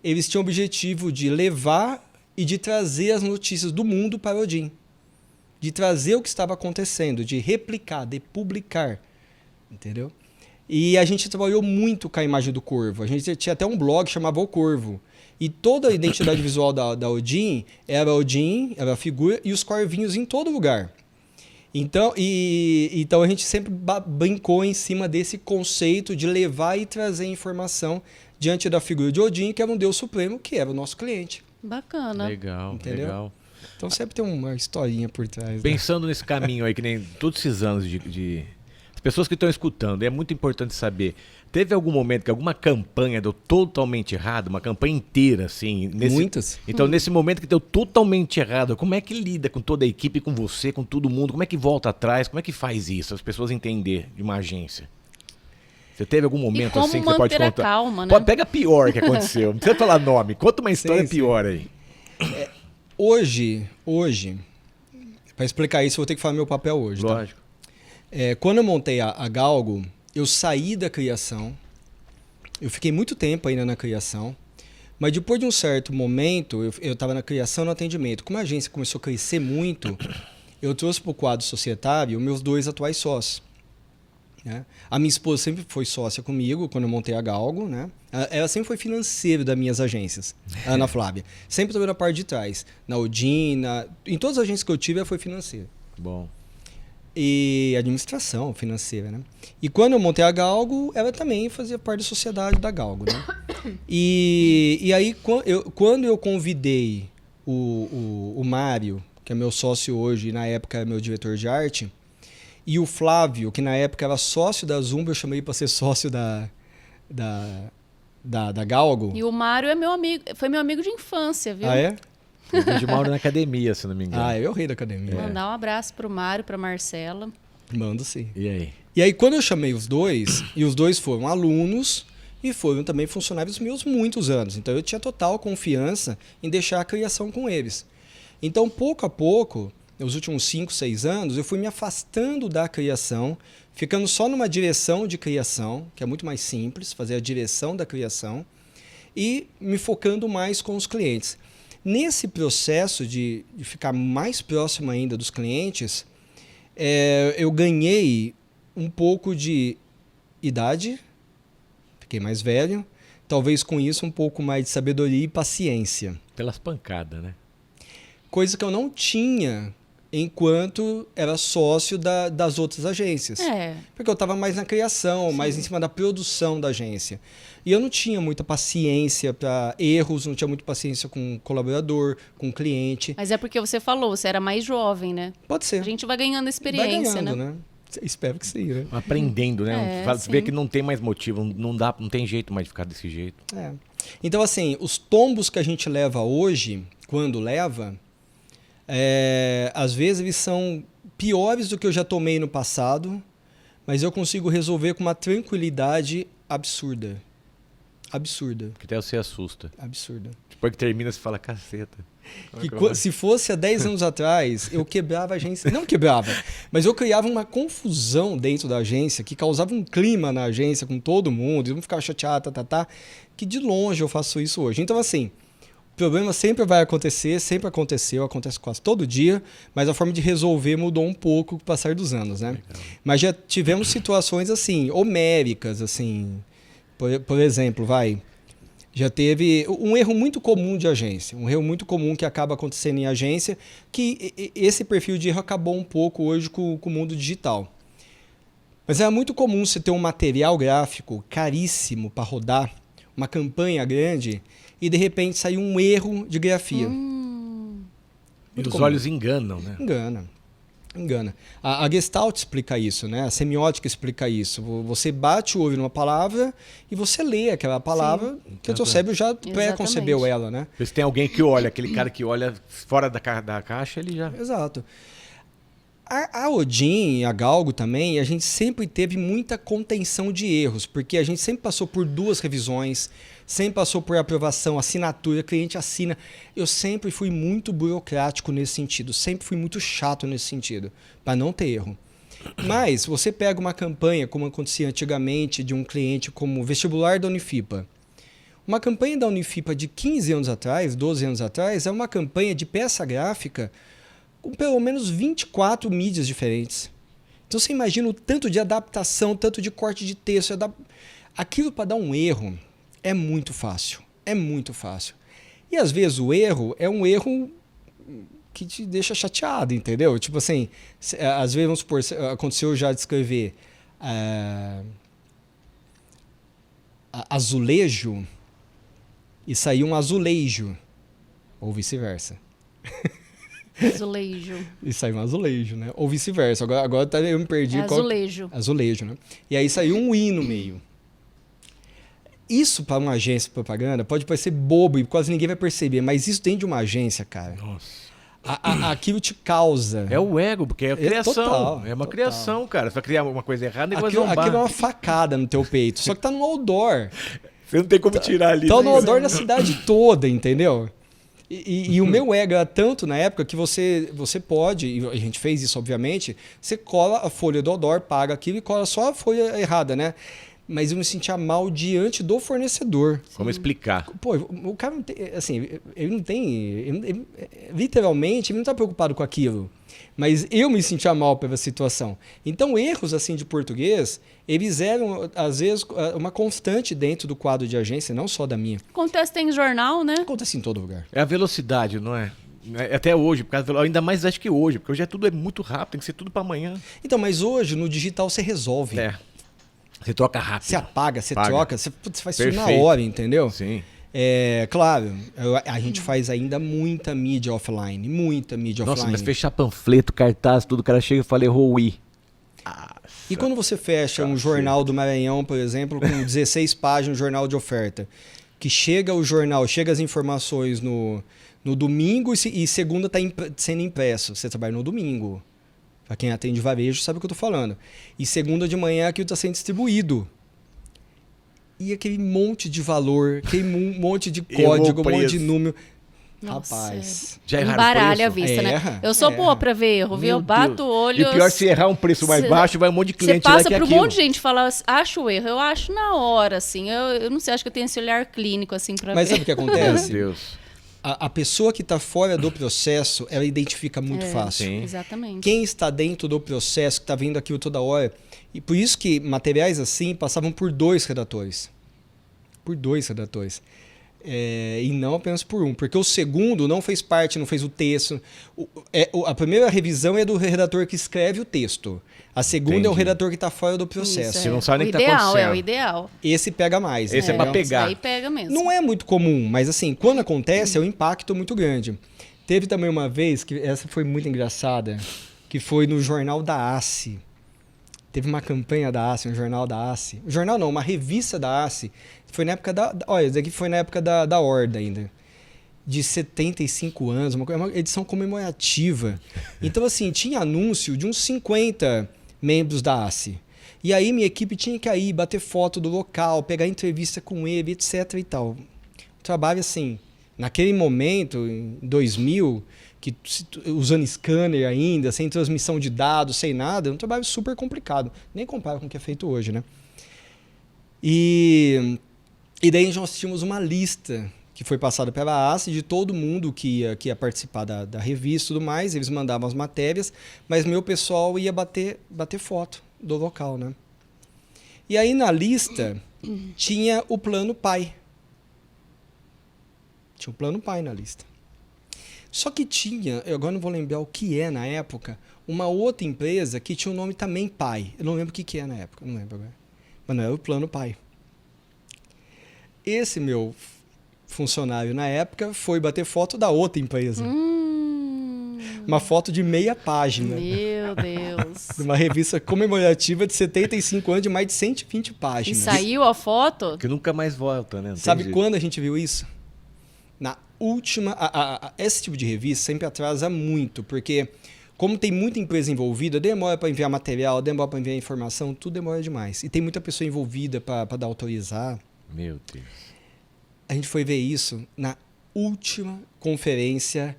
Eles tinham o objetivo de levar e de trazer as notícias do mundo para Odin. De trazer o que estava acontecendo, de replicar, de publicar. Entendeu? E a gente trabalhou muito com a imagem do corvo. A gente tinha até um blog que chamava O Corvo. E toda a identidade visual da Odin, era a figura e os corvinhos em todo lugar. Então a gente sempre brincou em cima desse conceito de levar e trazer informação diante da figura de Odin, que era um deus supremo, que era o nosso cliente. Bacana. Legal, entendeu? Legal. Então sempre tem uma historinha por trás. Pensando nesse caminho aí, que nem todos esses anos de... As pessoas que estão escutando, é muito importante saber, teve algum momento que alguma campanha deu totalmente errado, uma campanha inteira, assim? Muitas. Então, nesse momento que deu totalmente errado, como é que lida com toda a equipe, com você, com todo mundo? Como é que volta atrás? Como é que faz isso? As pessoas entenderem de uma agência. Você teve algum momento assim que você pode contar? Calma, né? Pega a pior que aconteceu. Não precisa falar nome. Conta uma história pior aí. Hoje, para explicar isso, eu vou ter que falar meu papel hoje. Lógico. Tá? Quando eu montei a Galgo, eu saí da criação. Eu fiquei muito tempo ainda na criação. Mas depois de um certo momento, eu estava na criação e no atendimento. Como a agência começou a crescer muito, eu trouxe para o quadro societário meus 2 atuais sócios. Né? A minha esposa sempre foi sócia comigo quando eu montei a Galgo. Né? Ela sempre foi financeira das minhas agências, a Ana Flávia. Sempre estava na parte de trás. Na Odin, em todas as agências que eu tive, ela foi financeira. Bom. E administração financeira, né? E quando eu montei a Galgo, ela também fazia parte da sociedade da Galgo, né? E aí, quando eu convidei o Mário, que é meu sócio hoje, e na época era meu diretor de arte, e o Flávio, que na época era sócio da Zumba, eu chamei para ser sócio da Galgo. E o Mário é meu amigo, foi meu amigo de infância, viu? Ah, é? Eu vejo Mauro na academia, se não me engano. Ah, eu rei da academia. Mandar um abraço pro Mário, pra Marcela. Mando sim. E aí? E aí, quando eu chamei os dois, e os dois foram alunos e foram também funcionários meus muitos anos. Então, eu tinha total confiança em deixar a criação com eles. Então, pouco a pouco, nos últimos 5, 6 anos, eu fui me afastando da criação, ficando só numa direção de criação, que é muito mais simples, fazer a direção da criação, e me focando mais com os clientes. Nesse processo de ficar mais próximo ainda dos clientes, eu ganhei um pouco de idade, fiquei mais velho, talvez com isso um pouco mais de sabedoria e paciência. Pelas pancadas, né? Coisa que eu não tinha enquanto era sócio das outras agências. Porque eu estava mais na criação, mais em cima da produção da agência. E eu não tinha muita paciência para erros, não tinha muita paciência com colaborador, com cliente. Mas é porque você falou, você era mais jovem, né? Pode ser. A gente vai ganhando experiência, vai ganhando, né? Espero que sim, né? Aprendendo, né? Você vê sim. que não tem mais motivo, não tem jeito mais de ficar desse jeito. Então, assim, os tombos que a gente leva hoje, quando leva, às vezes eles são piores do que eu já tomei no passado, mas eu consigo resolver com uma tranquilidade absurda. Absurda. Que até você assusta. Absurda. Depois que termina, você fala, caceta. Se fosse há 10 anos atrás, eu quebrava a agência. Não quebrava, mas eu criava uma confusão dentro da agência, que causava um clima na agência com todo mundo, e eu ficava chateado, que de longe eu faço isso hoje. Então, assim, problema sempre vai acontecer, sempre aconteceu, acontece quase todo dia, mas a forma de resolver mudou um pouco com o passar dos anos, né? Legal. Mas já tivemos situações assim, homéricas, assim, por exemplo, já teve um erro muito comum de agência, um erro muito comum que acaba acontecendo em agência, que esse perfil de erro acabou um pouco hoje com o mundo digital. Mas é muito comum você ter um material gráfico caríssimo para rodar, uma campanha grande, e de repente sair um erro de grafia. E os olhos enganam, né? Engana. A Gestalt explica isso, né? A semiótica explica isso. Você bate o olho numa palavra e você lê aquela palavra que o seu cérebro já pré-concebeu ela, né? Se tem alguém que olha, aquele cara que olha fora da caixa, ele já... Exato. A Odin e a Galgo também, a gente sempre teve muita contenção de erros, porque a gente sempre passou por 2 revisões, sempre passou por aprovação, assinatura, cliente assina. Eu sempre fui muito burocrático nesse sentido, sempre fui muito chato nesse sentido, para não ter erro. Mas você pega uma campanha, como acontecia antigamente, de um cliente como o vestibular da Unifipa. Uma campanha da Unifipa de 15 anos atrás, 12 anos atrás, é uma campanha de peça gráfica com pelo menos 24 mídias diferentes. Então você imagina o tanto de adaptação, tanto de corte de texto. Aquilo para dar um erro é muito fácil. É muito fácil. E às vezes o erro é um erro que te deixa chateado, entendeu? Tipo assim, às vezes, vamos supor, aconteceu já de escrever azulejo e saiu um azulejo. Ou vice-versa. Azulejo. E saiu um azulejo, né? Ou vice-versa. Agora eu me perdi. Azulejo. Azulejo, né? E aí saiu um i no meio. Isso para uma agência de propaganda pode parecer bobo e quase ninguém vai perceber, mas isso dentro de uma agência, cara. Nossa. Aquilo te causa. É o ego, porque é criação. Total, é uma total. criação, cara. Você vai criar uma coisa errada e vai Aquilo zombar. é uma facada no teu peito. Só que tá no outdoor. Você não tem como tirar ali. Tá né? no outdoor da cidade toda, entendeu? E o meu ego era tanto na época que você pode, e a gente fez isso obviamente, você cola a folha do outdoor, paga aquilo e cola só a folha errada, né? Mas eu me sentia mal diante do fornecedor. Como explicar? Pô, o cara não tem, assim, ele não tem, literalmente, ele não está preocupado com aquilo. Mas eu me sentia mal pela situação. Então, erros assim de português, eles eram, às vezes, uma constante dentro do quadro de agência, não só da minha. Acontece tem em jornal, né? Acontece em todo lugar. É a velocidade, não é? Até hoje, ainda mais acho que hoje, porque hoje tudo é muito rápido, tem que ser tudo para amanhã. Então, mas hoje, no digital, você resolve. É. Você troca rápido. Você apaga, você troca, você faz tudo na Perfeito. hora, entendeu? Sim. Claro, a gente faz ainda muita mídia offline, Nossa, offline. mas fechar panfleto, cartaz, tudo, o cara chega e fala, errou o i. E quando você fecha um jornal do Maranhão, por exemplo, com 16 páginas, um jornal de oferta, que chega o jornal, chega as informações no domingo e segunda está sendo impresso, você trabalha no domingo. Para quem atende varejo sabe o que eu estou falando. E segunda de manhã aquilo está sendo distribuído. E aquele monte de valor, aquele monte de código, um monte de número. Nossa, Rapaz. Já erraram embaralha a o preço? vista, Erra, né? Eu sou boa pra ver erro, viu? Meu Eu bato Deus. o olho. E pior, se errar um preço mais baixo, vai um monte de Você cliente lá passa que é por um aquilo. monte de gente fala, acho o erro. Eu acho na hora, assim. Eu não sei, acho que eu tenho esse olhar clínico, assim, pra Mas ver. sabe o que Meu acontece? Deus. A pessoa que está fora do processo, ela identifica muito fácil. Sim. Exatamente. Quem está dentro do processo, que está vendo aquilo toda hora. E por isso que materiais assim passavam por 2 redatores. Por 2 redatores. E não apenas por um. Porque o segundo não fez parte, não fez o texto. A primeira revisão é do redator que escreve o texto. A segunda é o Entendi. redator que está fora do processo. Você não sabe nem o que tá ideal, acontecendo. É o ideal. Esse pega mais. Esse é pra pegar. Aí pega mesmo. Não é muito comum, mas assim, quando acontece, é um impacto muito grande. Teve também uma vez, que essa foi muito engraçada, que foi no jornal da ACE. Teve uma campanha da ACE, um jornal da ACE. Um jornal não, uma revista da ACE. Foi na época olha, isso aqui foi na época da Horda ainda. De 75 anos, uma edição comemorativa. Então, assim, tinha anúncio de uns 50 membros da ACE. E aí minha equipe tinha que ir, bater foto do local, pegar entrevista com ele, etc e tal. Trabalho assim, naquele momento, em 2000, que usando scanner ainda, sem transmissão de dados, sem nada, é um trabalho super complicado. Nem compara com o que é feito hoje, né? E daí nós tínhamos uma lista que foi passada pela ACE, de todo mundo que ia participar da revista e tudo mais. Eles mandavam as matérias, mas meu pessoal ia bater foto do local, né? E aí na lista tinha o plano pai. Tinha o plano pai na lista. Só que tinha, eu agora não vou lembrar o que é na época, uma outra empresa que tinha o nome também pai. Eu não lembro o que é na época, não lembro agora. Mas não era o plano pai. Esse meu funcionário na época foi bater foto da outra empresa. Uma foto de meia página. Meu Deus. De uma revista comemorativa de 75 anos, de mais de 120 páginas. E saiu a foto? Que nunca mais volta, né? Não Sabe tem quando a gente viu isso? Na última... esse tipo de revista sempre atrasa muito, porque como tem muita empresa envolvida, demora para enviar material, demora para enviar informação, tudo demora demais. E tem muita pessoa envolvida para dar autorizar. Meu Deus. A gente foi ver isso na última conferência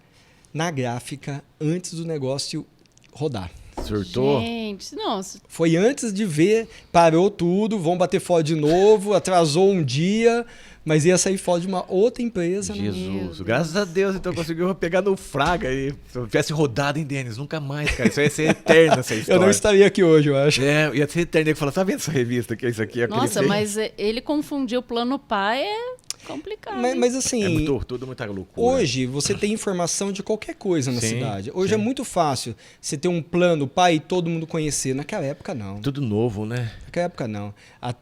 na gráfica, antes do negócio rodar. Surtou? Gente, nossa. Foi antes de ver, parou tudo, vão bater foto de novo, atrasou um dia, mas ia sair foto de uma outra empresa. Jesus, graças a Deus, então conseguiu pegar no Fraga aí. Se eu tivesse rodado, hein, Denis? Nunca mais, cara. Isso ia ser eterno, essa história. Eu não estaria aqui hoje, eu acho. É, ia ser eterno. Ele falou, tá vendo essa revista que é isso aqui? É Nossa, mas ele confundiu o plano pai, é complicado. Mas assim, é tudo muita loucura. hoje você tem informação de qualquer coisa na Sim, cidade. Hoje sim. é muito fácil você ter um plano pai e todo mundo conhecer. Naquela época, não. Tudo novo, né? Naquela época, não.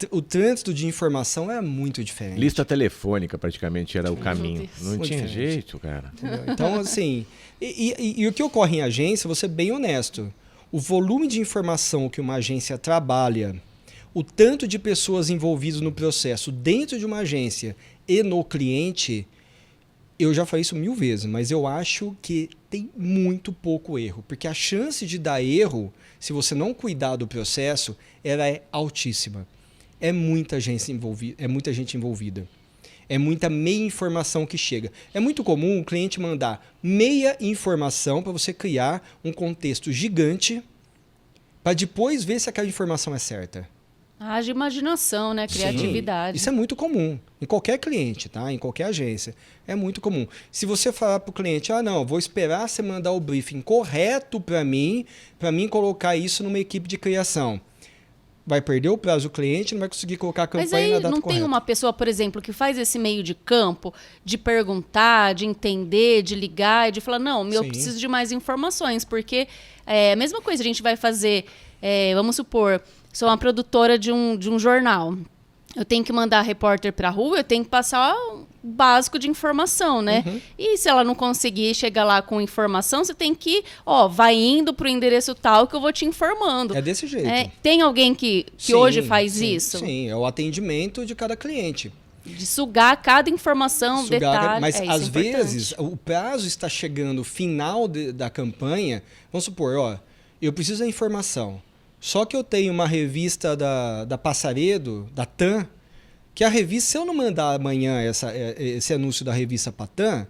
O trânsito de informação era muito diferente. Lista telefônica praticamente era o caminho. Deus. Não Muito tinha diferente. jeito, cara. Entendeu? Então, assim, e o que ocorre em agência, vou ser bem honesto, o volume de informação que uma agência trabalha, o tanto de pessoas envolvidas no processo dentro de uma agência e no cliente, eu já falei isso 1000 vezes, mas eu acho que tem muito pouco erro, porque a chance de dar erro, se você não cuidar do processo, ela é altíssima. É muita gente envolvida. É muita meia informação que chega. É muito comum o cliente mandar meia informação para você criar um contexto gigante para depois ver se aquela informação é certa. Haja imaginação, né? Criatividade. Isso é muito comum. Em qualquer cliente, tá? Em qualquer agência. É muito comum. Se você falar para o cliente, não, vou esperar você mandar o briefing correto para mim colocar isso numa equipe de criação. Vai perder o prazo do cliente, não vai conseguir colocar a campanha Mas aí na data não correta. tem uma pessoa, por exemplo, que faz esse meio de campo, de perguntar, de entender, de ligar e de falar, não, eu Sim. preciso de mais informações, porque a mesma coisa a gente vai fazer, vamos supor, sou uma produtora de um jornal. Eu tenho que mandar repórter para a rua, eu tenho que passar o básico de informação, né? Uhum. E se ela não conseguir chegar lá com informação, você tem que, vai indo para o endereço tal que eu vou te informando. É desse jeito. Tem alguém que Sim, hoje faz sim, isso? Sim, é o atendimento de cada cliente. De sugar cada informação, detalhe. Mas isso às é importante. vezes o prazo está chegando final da campanha. Vamos supor, eu preciso da informação. Só que eu tenho uma revista da Passaredo, da TAM, que a revista, se eu não mandar amanhã esse anúncio da revista para a TAM,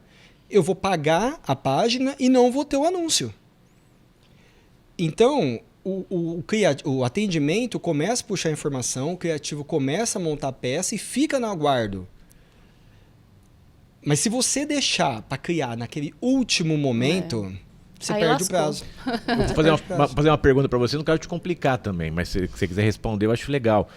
eu vou pagar a página e não vou ter o anúncio. Então, o atendimento começa a puxar informação, o criativo começa a montar a peça e fica no aguardo. Mas se você deixar para criar naquele último momento, você Aí perde lascou. o prazo. Vou fazer uma pergunta para você, não quero te complicar também, mas se você quiser responder, eu acho legal.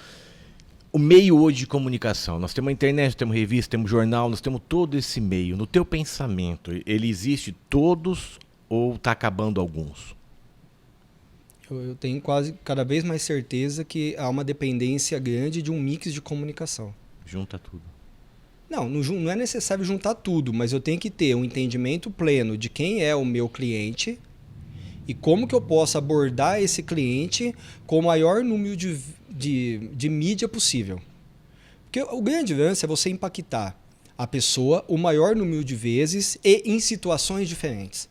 O meio hoje de comunicação, nós temos a internet, temos revista, temos jornal, nós temos todo esse meio. No teu pensamento, ele existe todos ou está acabando alguns? Eu tenho cada vez mais certeza que há uma dependência grande de um mix de comunicação. Junta tudo. Não é necessário juntar tudo, mas eu tenho que ter um entendimento pleno de quem é o meu cliente e como que eu posso abordar esse cliente com o maior número de mídia possível. Porque o grande lance é você impactar a pessoa o maior número de vezes e em situações diferentes.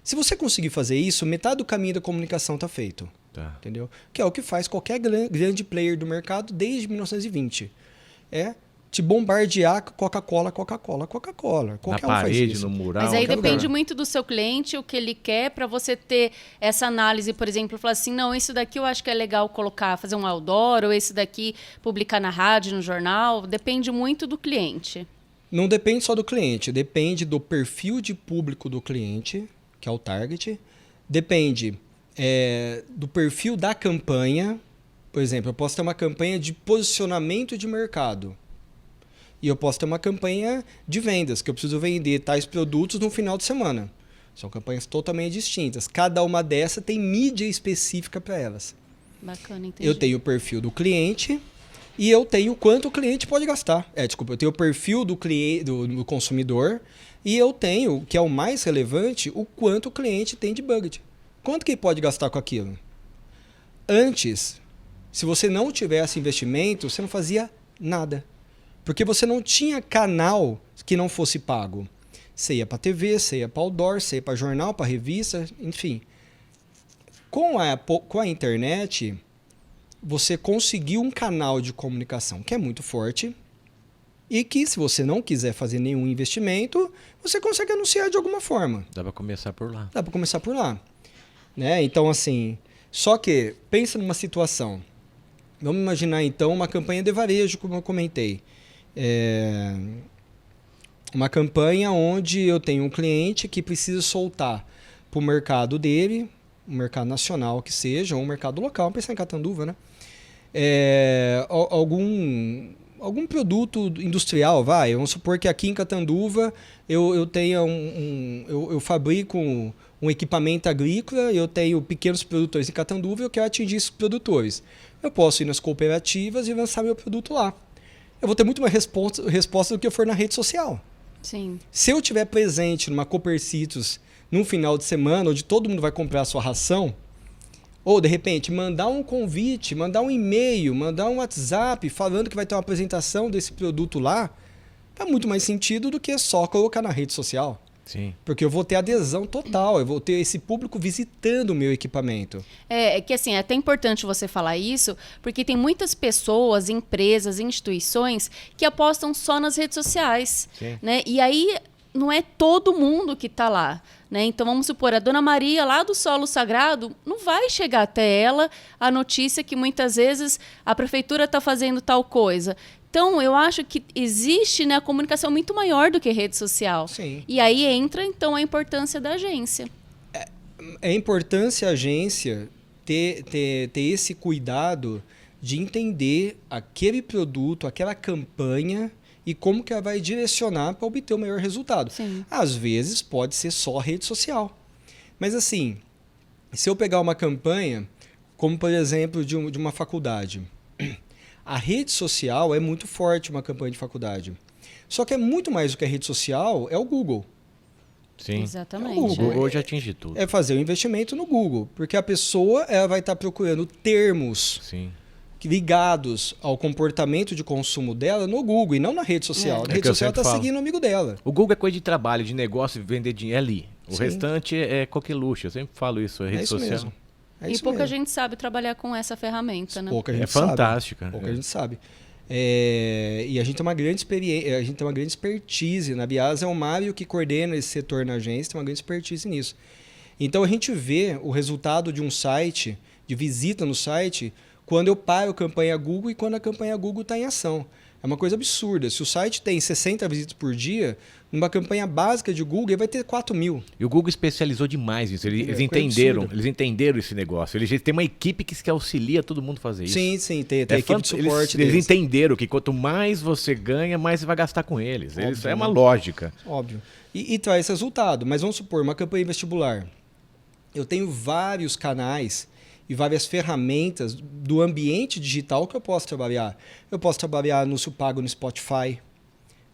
Se você conseguir fazer isso, metade do caminho da comunicação está feito. Tá. Entendeu? Que é o que faz qualquer grande player do mercado desde 1920. Te bombardear Coca-Cola. Na Qualquer parede, no mural. Mas aí qualquer depende lugar. muito do seu cliente, o que ele quer, para você ter essa análise, por exemplo, falar assim, não, isso daqui eu acho que é legal colocar, fazer um outdoor, ou esse daqui publicar na rádio, no jornal, depende muito do cliente. Não depende só do cliente, depende do perfil de público do cliente, que é o target, depende do perfil da campanha. Por exemplo, eu posso ter uma campanha de posicionamento de mercado e eu posso ter uma campanha de vendas, que eu preciso vender tais produtos no final de semana. São campanhas totalmente distintas. Cada uma dessas tem mídia específica para elas. Bacana, entendi. Eu tenho o perfil do cliente e eu tenho quanto o cliente pode gastar. Eu tenho o perfil do consumidor e eu tenho, que é o mais relevante, o quanto o cliente tem de budget. Quanto que ele pode gastar com aquilo? Antes, se você não tivesse investimento, você não fazia nada. Porque você não tinha canal que não fosse pago. Você ia para TV, você ia para outdoor, você ia para jornal, para revista, enfim. Com a internet, você conseguiu um canal de comunicação que é muito forte e que, se você não quiser fazer nenhum investimento, você consegue anunciar de alguma forma. Dá para começar por lá. Dá para começar por lá. Né? Então, assim, só que pensa numa situação. Vamos imaginar, então, uma campanha de varejo, como eu comentei. Uma campanha onde eu tenho um cliente que precisa soltar para o mercado dele, um mercado nacional que seja, ou um mercado local, vamos pensar em Catanduva, né? Algum produto industrial, vai. Vamos supor que aqui em Catanduva eu tenha eu fabrico um equipamento agrícola, eu tenho pequenos produtores em Catanduva e eu quero atingir esses produtores. Eu posso ir nas cooperativas e lançar meu produto lá. Eu vou ter muito mais resposta do que eu for na rede social. Sim. Se eu estiver presente numa Copercitos num final de semana, onde todo mundo vai comprar a sua ração, ou, de repente, mandar um convite, mandar um e-mail, mandar um WhatsApp falando que vai ter uma apresentação desse produto lá, faz muito mais sentido do que só colocar na rede social. Sim. Porque eu vou ter adesão total, eu vou ter esse público visitando o meu equipamento. É que assim, é até importante você falar isso, porque tem muitas pessoas, empresas, instituições que apostam só nas redes sociais. Sim. Né? E aí não é todo mundo que está lá. Né? Então, vamos supor, a Dona Maria, lá do Solo Sagrado, não vai chegar até ela a notícia que muitas vezes a prefeitura está fazendo tal coisa. Então, eu acho que existe, né, a comunicação muito maior do que rede social. Sim. E aí entra, então, a importância da agência. É importância a agência ter esse cuidado de entender aquele produto, aquela campanha e como que ela vai direcionar para obter o melhor resultado. Sim. Às vezes pode ser só rede social. Mas assim, se eu pegar uma campanha, como por exemplo de uma faculdade, a rede social é muito forte, uma campanha de faculdade. Só que é muito mais do que a rede social, é o Google. Sim. Exatamente. O Google hoje atinge tudo. É fazer o investimento no Google, porque a pessoa ela vai estar procurando termos Sim. ligados ao comportamento de consumo dela no Google e não na rede social. Na rede social está seguindo o amigo dela. O Google é coisa de trabalho, de negócio, vender dinheiro, é ali. O Sim. restante é coqueluche. Eu sempre falo isso, é rede isso social. mesmo. É E isso pouca mesmo. gente sabe trabalhar com essa ferramenta, né? Pouca gente É sabe. fantástica. Pouca gente sabe. E a gente tem uma grande experiência, a gente tem uma grande expertise. Na Biasa é o Mário que coordena esse setor na agência, tem uma grande expertise nisso. Então a gente vê o resultado de um site, de visita no site, quando eu paro a campanha Google e quando a campanha Google está em ação. É uma coisa absurda. Se o site tem 60 visitas por dia, numa campanha básica de Google, ele vai ter 4.000. E o Google especializou demais nisso. Eles entenderam esse negócio. Eles têm uma equipe que auxilia todo mundo a fazer isso. Sim, tem a equipe de suporte eles deles. entenderam que quanto mais você ganha, mais você vai gastar com eles. Isso é uma lógica. Óbvio. E traz resultado. Mas vamos supor, uma campanha vestibular. Eu tenho vários canais e várias ferramentas do ambiente digital que eu posso trabalhar. Eu posso trabalhar anúncio pago no Spotify,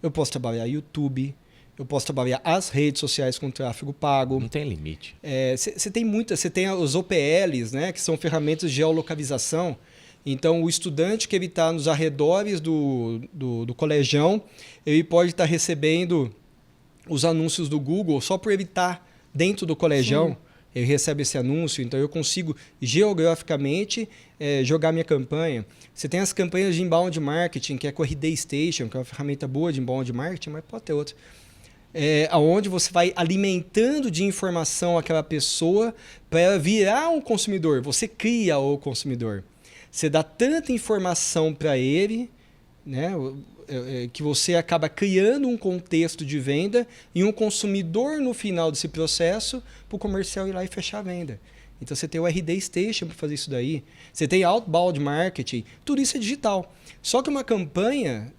eu posso trabalhar YouTube, eu posso trabalhar as redes sociais com tráfego pago. Não tem limite. Você tem os OPLs, né, que são ferramentas de geolocalização. Então, o estudante que ele está nos arredores do colegião, ele pode estar recebendo os anúncios do Google só por ele estar dentro do colegião. Sim. Ele recebe esse anúncio, então eu consigo geograficamente jogar minha campanha. Você tem as campanhas de inbound marketing, que é a Corriday Station, que é uma ferramenta boa de inbound marketing, mas pode ter outra. Onde você vai alimentando de informação aquela pessoa para ela virar um consumidor. Você cria o consumidor. Você dá tanta informação para ele, né? que você acaba criando um contexto de venda e um consumidor no final desse processo para o comercial ir lá e fechar a venda. Então você tem o RD Station para fazer isso daí. Você tem outbound marketing. Tudo isso é digital. Só que uma campanha,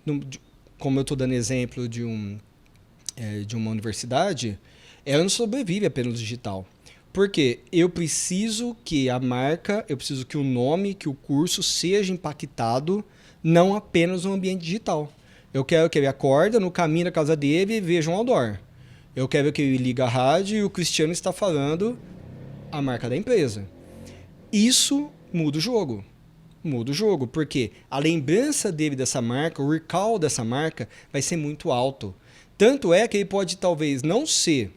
como eu estou dando exemplo de uma universidade, ela não sobrevive apenas no digital. Porque eu preciso que a marca, eu preciso que o nome, que o curso seja impactado não apenas no ambiente digital. Eu quero que ele acorde no caminho da casa dele e veja um outdoor. Eu quero que ele ligue a rádio e o Cristiano está falando a marca da empresa. Isso muda o jogo. Muda o jogo, porque a lembrança dele dessa marca, o recall dessa marca vai ser muito alto. Tanto é que ele pode talvez não ser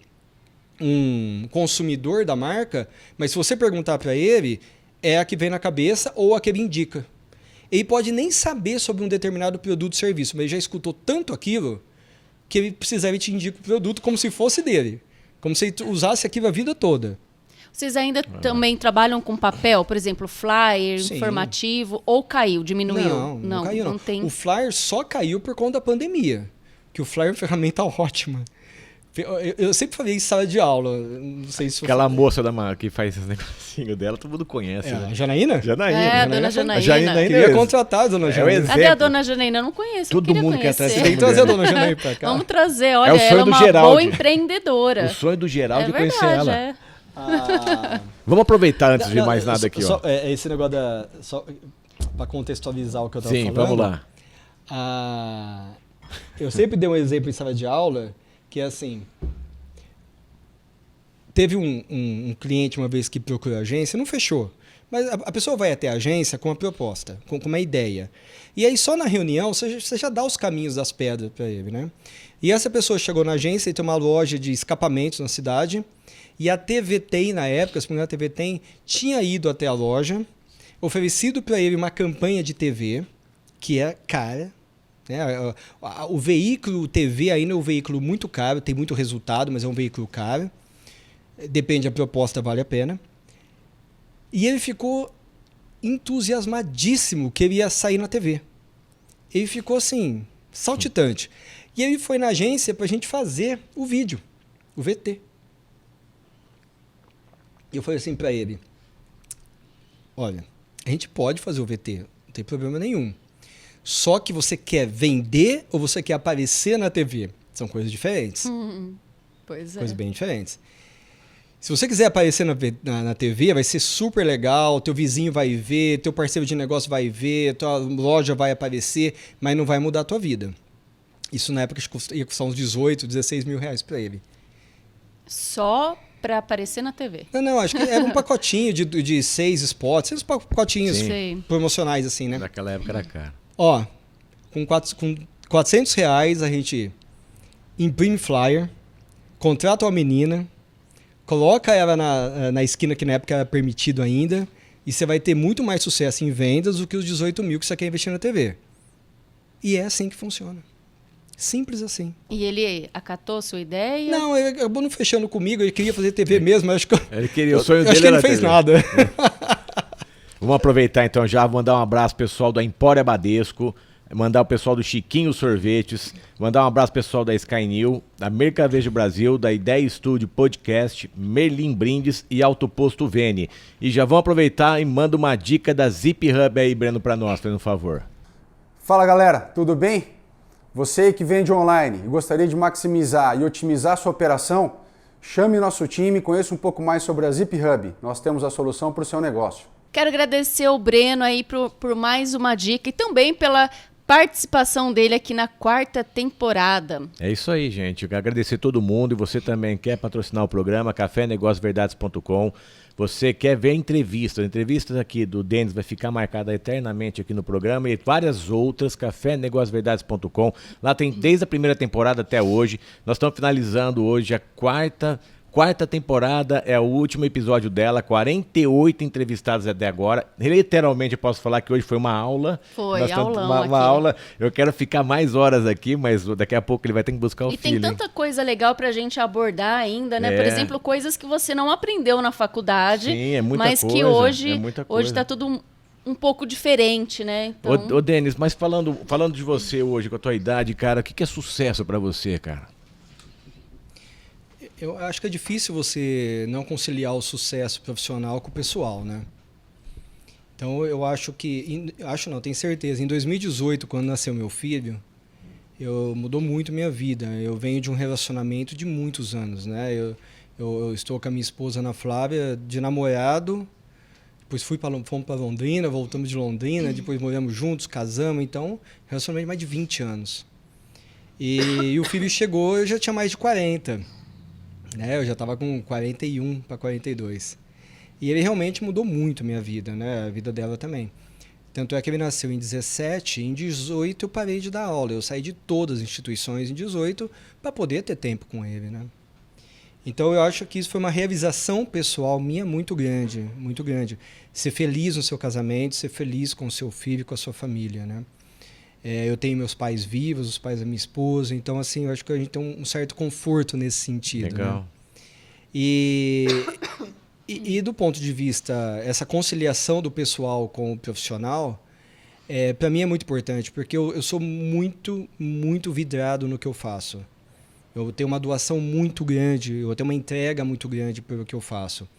um consumidor da marca, mas se você perguntar para ele, é a que vem na cabeça ou a que ele indica. Ele pode nem saber sobre um determinado produto ou serviço, mas já escutou tanto aquilo que ele precisaria te indicar o produto como se fosse dele. Como se ele usasse aquilo a vida toda. Vocês ainda também trabalham com papel? Por exemplo, flyer, Sim. informativo, ou caiu, diminuiu? Não caiu, não. Tem. O flyer só caiu por conta da pandemia, que o flyer é uma ferramenta ótima. Eu sempre falei em sala de aula. Não sei se Aquela moça que faz esses negocinhos dela, todo mundo conhece. A né? Janaína? Janaína. É, a dona Janaína. A Janaína Queria contratar a dona Janaína. Cadê a dona Janaína? Eu não conheço. Todo eu queria mundo quer conhecer. trazer. Tem que trazer a dona Janaína pra cá. Vamos trazer. Olha, É o sonho ela é do uma Geraldi. boa empreendedora. O sonho do Geraldo É de conhecer verdade, ela. é. Vamos aproveitar antes de mais nada aqui, ó. Esse negócio só para contextualizar o que eu estava falando. Sim, vamos lá. Eu sempre dei um exemplo em sala de aula que é assim. Teve um cliente uma vez que procurou a agência, não fechou. Mas a pessoa vai até a agência com uma proposta, com uma ideia. E aí só na reunião você já dá os caminhos das pedras para ele, né? E essa pessoa chegou na agência e tem uma loja de escapamentos na cidade. E a TVTEM, na época, a TVTEM tinha ido até a loja, oferecido para ele uma campanha de TV, que é cara. Né? O veículo TV ainda é um veículo muito caro, tem muito resultado, mas é um veículo caro. Depende da proposta, vale a pena. E ele ficou entusiasmadíssimo que ele ia sair na TV. Ele ficou assim, saltitante. E ele foi na agência para a gente fazer o vídeo, o VT. E eu falei assim para ele, olha, a gente pode fazer o VT, não tem problema nenhum. Só que você quer vender ou você quer aparecer na TV? São coisas diferentes. Pois é. Coisas bem diferentes. Se você quiser aparecer na TV, vai ser super legal, teu vizinho vai ver, teu parceiro de negócio vai ver, tua loja vai aparecer, mas não vai mudar a tua vida. Isso na época ia custar uns 18, 16 mil reais para ele. Só para aparecer na TV? Não, acho que era um pacotinho de 6 spots, 6 pacotinhos promocionais assim, né? Naquela época era caro. Ó, com 400 reais a gente imprime flyer, contrata uma menina, coloca ela na esquina que na época era permitido ainda e você vai ter muito mais sucesso em vendas do que os 18 mil que você quer investir na TV. E é assim que funciona. Simples assim. E ele acatou sua ideia? Não, ele acabou não fechando comigo, ele queria fazer TV mesmo, mas acho que Ele queria, o sonho dele acho que ele era não fez TV. nada. Vamos aproveitar então já, mandar um abraço pessoal do Empório Abadesco, mandar o pessoal do Chiquinho Sorvetes, mandar um abraço pessoal da Sky New, da Mercavejo Brasil, da Ideia Estúdio Podcast, Merlin Brindes e Autoposto Vene. E já vamos aproveitar e manda uma dica da Zip Hub aí, Breno, para nós, por favor. Fala galera, tudo bem? Você que vende online e gostaria de maximizar e otimizar sua operação, chame nosso time e conheça um pouco mais sobre a Zip Hub. Nós temos a solução para o seu negócio. Quero agradecer ao Breno aí por mais uma dica e também pela participação dele aqui na 4ª temporada. É isso aí, gente. Eu quero agradecer todo mundo e você também quer patrocinar o programa, cafénegóciosverdades.com. Você quer ver entrevistas aqui do Denis vai ficar marcada eternamente aqui no programa e várias outras, cafénegóciosverdades.com. Lá tem desde a primeira temporada até hoje. Nós estamos finalizando hoje a quarta temporada, é o último episódio dela, 48 entrevistados até agora. Literalmente eu posso falar que hoje foi uma aula. Foi, aulão uma aula. Eu quero ficar mais horas aqui, mas daqui a pouco ele vai ter que buscar o filho. filho. E tem tanta coisa legal pra gente abordar ainda, né? É. Por exemplo, coisas que você não aprendeu na faculdade. Sim, é muita mas coisa, que hoje é muita coisa. tá tudo um pouco diferente, né? Então, Ô Denis, mas falando de você hoje, com a tua idade, cara, o que é sucesso pra você, cara? Eu acho que é difícil você não conciliar o sucesso profissional com o pessoal, né? Então eu acho que, tenho certeza, em 2018, quando nasceu meu filho, mudou muito minha vida. Eu venho de um relacionamento de muitos anos, né? Eu estou com a minha esposa Ana Flávia de namorado, depois fomos para Londrina, voltamos de Londrina, depois moramos juntos, casamos, então relacionamento de mais de 20 anos. E o filho chegou, eu já tinha mais de 40, né? Eu já estava com 41 para 42. E ele realmente mudou muito a minha vida, né? A vida dela também. Tanto é que ele nasceu em 17, em 18 eu parei de dar aula. Eu saí de todas as instituições em 18 para poder ter tempo com ele, né? Então eu acho que isso foi uma realização pessoal minha muito grande, muito grande. Ser feliz no seu casamento, ser feliz com o seu filho, com a sua família, né? Eu tenho meus pais vivos, os pais da minha esposa, então assim, eu acho que a gente tem um certo conforto nesse sentido. Legal. Né? E do ponto de vista, essa conciliação do pessoal com o profissional, para mim é muito importante, porque eu sou muito, muito vidrado no que eu faço. Eu tenho uma doação muito grande, eu tenho uma entrega muito grande pelo que eu faço.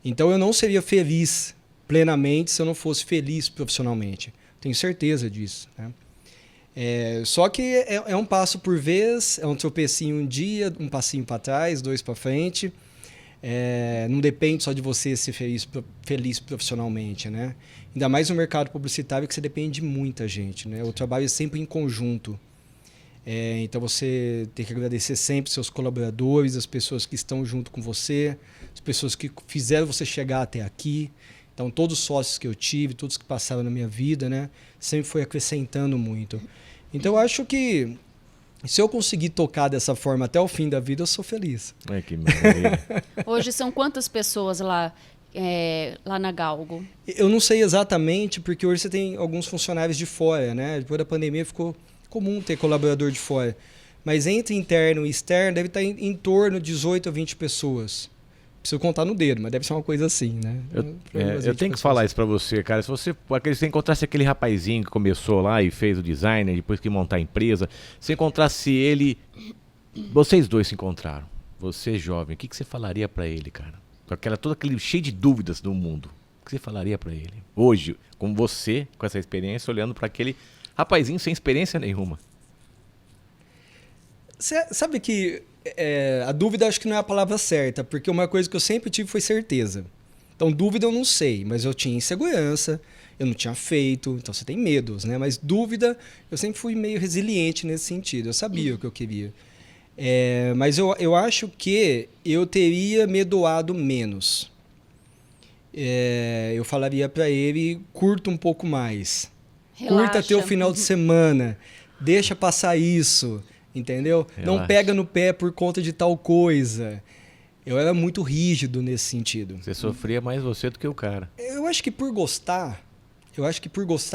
Então eu não seria feliz plenamente se eu não fosse feliz profissionalmente. Tenho certeza disso, né? Só que é um passo por vez, é um tropecinho um dia, um passinho para trás, 2 para frente. Não depende só de você ser feliz profissionalmente, né? Ainda mais no mercado publicitário que você depende de muita gente, né? O trabalho é sempre em conjunto. Então você tem que agradecer sempre seus colaboradores, as pessoas que estão junto com você, as pessoas que fizeram você chegar até aqui. Então todos os sócios que eu tive, todos que passaram na minha vida, né? Sempre foi acrescentando muito. Então eu acho que se eu conseguir tocar dessa forma até o fim da vida, eu sou feliz. Que maravilha. hoje são quantas pessoas lá na Galgo? Eu não sei exatamente, porque hoje você tem alguns funcionários de fora, né? Depois da pandemia ficou comum ter colaborador de fora. Mas entre interno e externo deve estar em torno de 18 a 20 pessoas. Preciso contar no dedo, mas deve ser uma coisa assim, né? Eu tenho que falar isso pra você, cara. Se você encontrasse aquele rapazinho que começou lá e fez o design, depois que montar a empresa, se encontrasse ele, vocês dois se encontraram, você jovem, o que você falaria pra ele, cara? Todo aquele cheio de dúvidas do mundo, o que você falaria pra ele? Hoje, com você, com essa experiência, olhando pra aquele rapazinho sem experiência nenhuma. Sabe que a dúvida acho que não é a palavra certa, porque uma coisa que eu sempre tive foi certeza. Então, dúvida eu não sei, mas eu tinha insegurança, eu não tinha feito, então você tem medos, né? Mas dúvida, eu sempre fui meio resiliente nesse sentido, eu sabia o que eu queria. Mas eu acho que eu teria me doado menos. Eu falaria para ele, curta um pouco mais. Relaxa. Curta teu final de semana, deixa passar isso. Entendeu? Relaxa. Não pega no pé por conta de tal coisa. Eu era muito rígido nesse sentido. Você sofria mais você do que o cara. Eu acho que por gostar